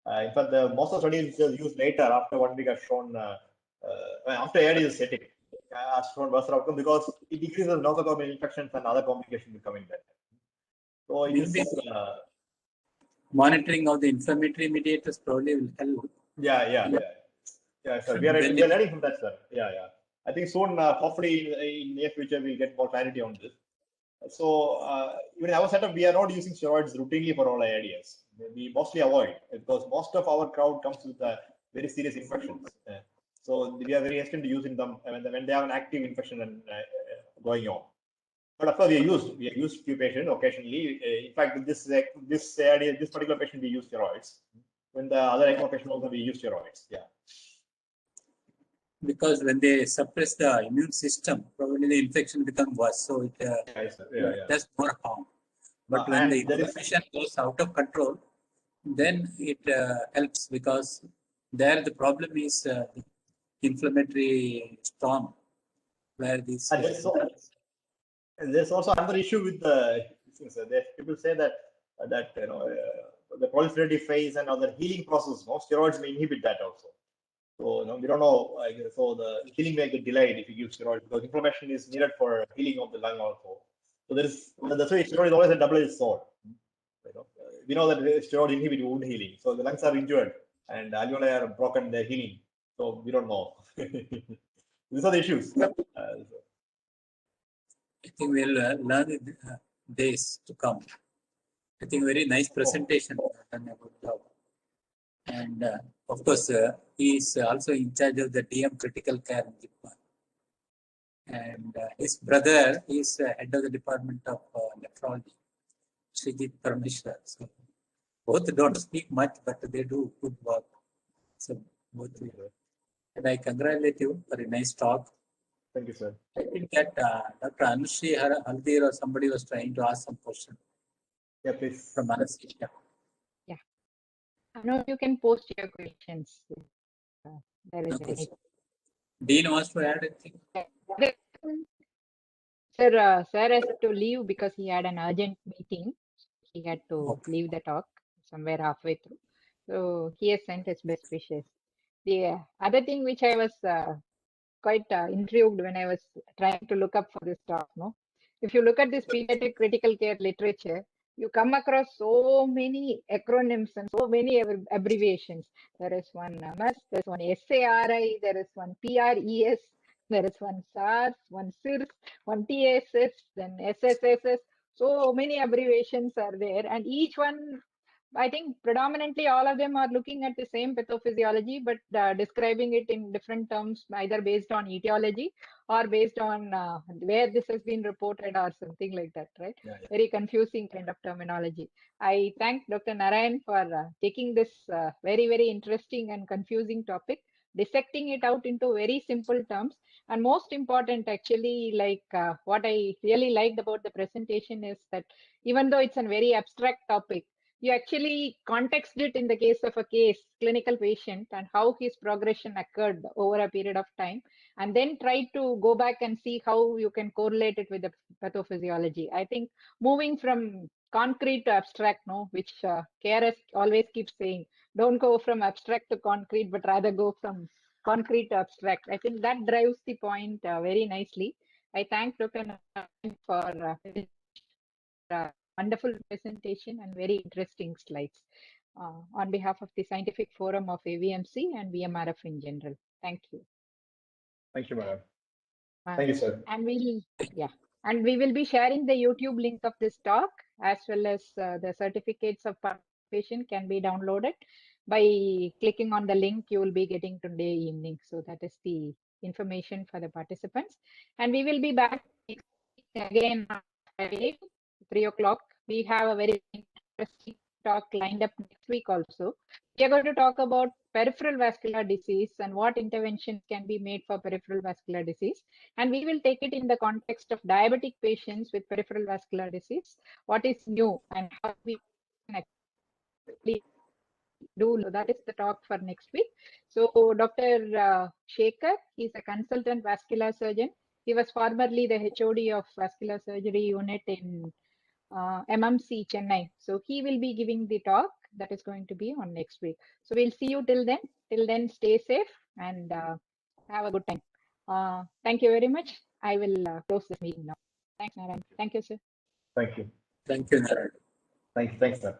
In fact, most of the studies which are used later after 1 week have shown after ARDS setting has shown worse outcome, because it decreases nosocomial infections and other complications will come in there. So it is
monitoring of the inflammatory mediators probably will help.
Yeah, sir. We are learning from that, sir. Yeah. I think soon, hopefully in the near future, we'll get more clarity on this. So even in our setup, we are not using steroids routinely for all ARDS. We mostly avoid, because most of our crowd comes with very serious infections. So we are very hesitant to using them when they have an active infection and going on. But of course, we have used few patients occasionally. In fact, this particular patient, we use steroids. When the other ECMO patient also, we use steroids. Yeah.
Because when they suppress the immune system, probably the infection becomes worse. So it does more harm. But when the inflammation goes out of control, then it helps, because there the problem is the inflammatory storm, where these.
There's also another issue with the people say that the proliferative phase and other healing process, steroids may inhibit that also. So we don't know. So the healing may get delayed if you give steroid because inflammation is needed for healing of the lung also. So that's why steroid is always a double-edged sword. We know that steroid inhibit wound healing. So the lungs are injured and alveoli are broken, they're healing. So we don't know. These are the issues.
I think we'll learn in days to come. I think very nice presentation. Done a good job. And of course, he is also in charge of the DM critical care in JIPMER. And his brother is head of the department of nephrology, Paediatrics. So both don't speak much, but they do good work. So both. And I congratulate you for a nice talk.
Thank you, sir.
I think that Dr. Anushri Haldir or somebody was trying to ask some question.
Yeah, please.
From anesthesia.
Yeah. No, you can post your questions. There is
Okay. Dean wants to add anything?
Sir, sir has to leave because he had an urgent meeting. He had to leave the talk somewhere halfway through. So he has sent his best wishes. The other thing which I was quite intrigued when I was trying to look up for this talk, no? If you look at this pediatric critical care literature, you come across so many acronyms and so many abbreviations. There is one MS, there is one SARI, there is one PRES, there is one SARS, one SIRS, one TSS, then SSSS. So many abbreviations are there, and each one, I think predominantly all of them are looking at the same pathophysiology, but describing it in different terms, either based on etiology or based on where this has been reported or something like that, right?
Yeah.
Very confusing kind of terminology. I thank Dr. Narayan for taking this very, very interesting and confusing topic, dissecting it out into very simple terms. And most important, actually, like what I really liked about the presentation is that even though it's a very abstract topic, you actually context it in the case of a clinical patient, and how his progression occurred over a period of time, and then try to go back and see how you can correlate it with the pathophysiology. I think moving from concrete to abstract, no, which KRS always keeps saying, don't go from abstract to concrete, but rather go from concrete to abstract. I think that drives the point very nicely. I thank Dr. Narayan for wonderful presentation and very interesting slides on behalf of the Scientific Forum of AVMC and VMRF in general. Thank you.
Thank you, madam. Thank you, sir.
And we will be sharing the YouTube link of this talk, as well as the certificates of participation can be downloaded by clicking on the link you will be getting today evening. So that is the information for the participants. And we will be back again at 3 o'clock. We have a very interesting talk lined up next week also. We are going to talk about peripheral vascular disease and what interventions can be made for peripheral vascular disease. And we will take it in the context of diabetic patients with peripheral vascular disease. What is new and how we can actually do. That is the talk for next week. So Dr. Shekhar, he's a consultant vascular surgeon. He was formerly the HOD of vascular surgery unit in MMC Chennai. So he will be giving the talk that is going to be on next week. So we'll see you till then. Till then, stay safe and have a good time. Thank you very much. I will close this meeting now. Thanks, Narayan. Thank you, sir.
Thank you.
Thank you, Narayan.
Thanks, sir.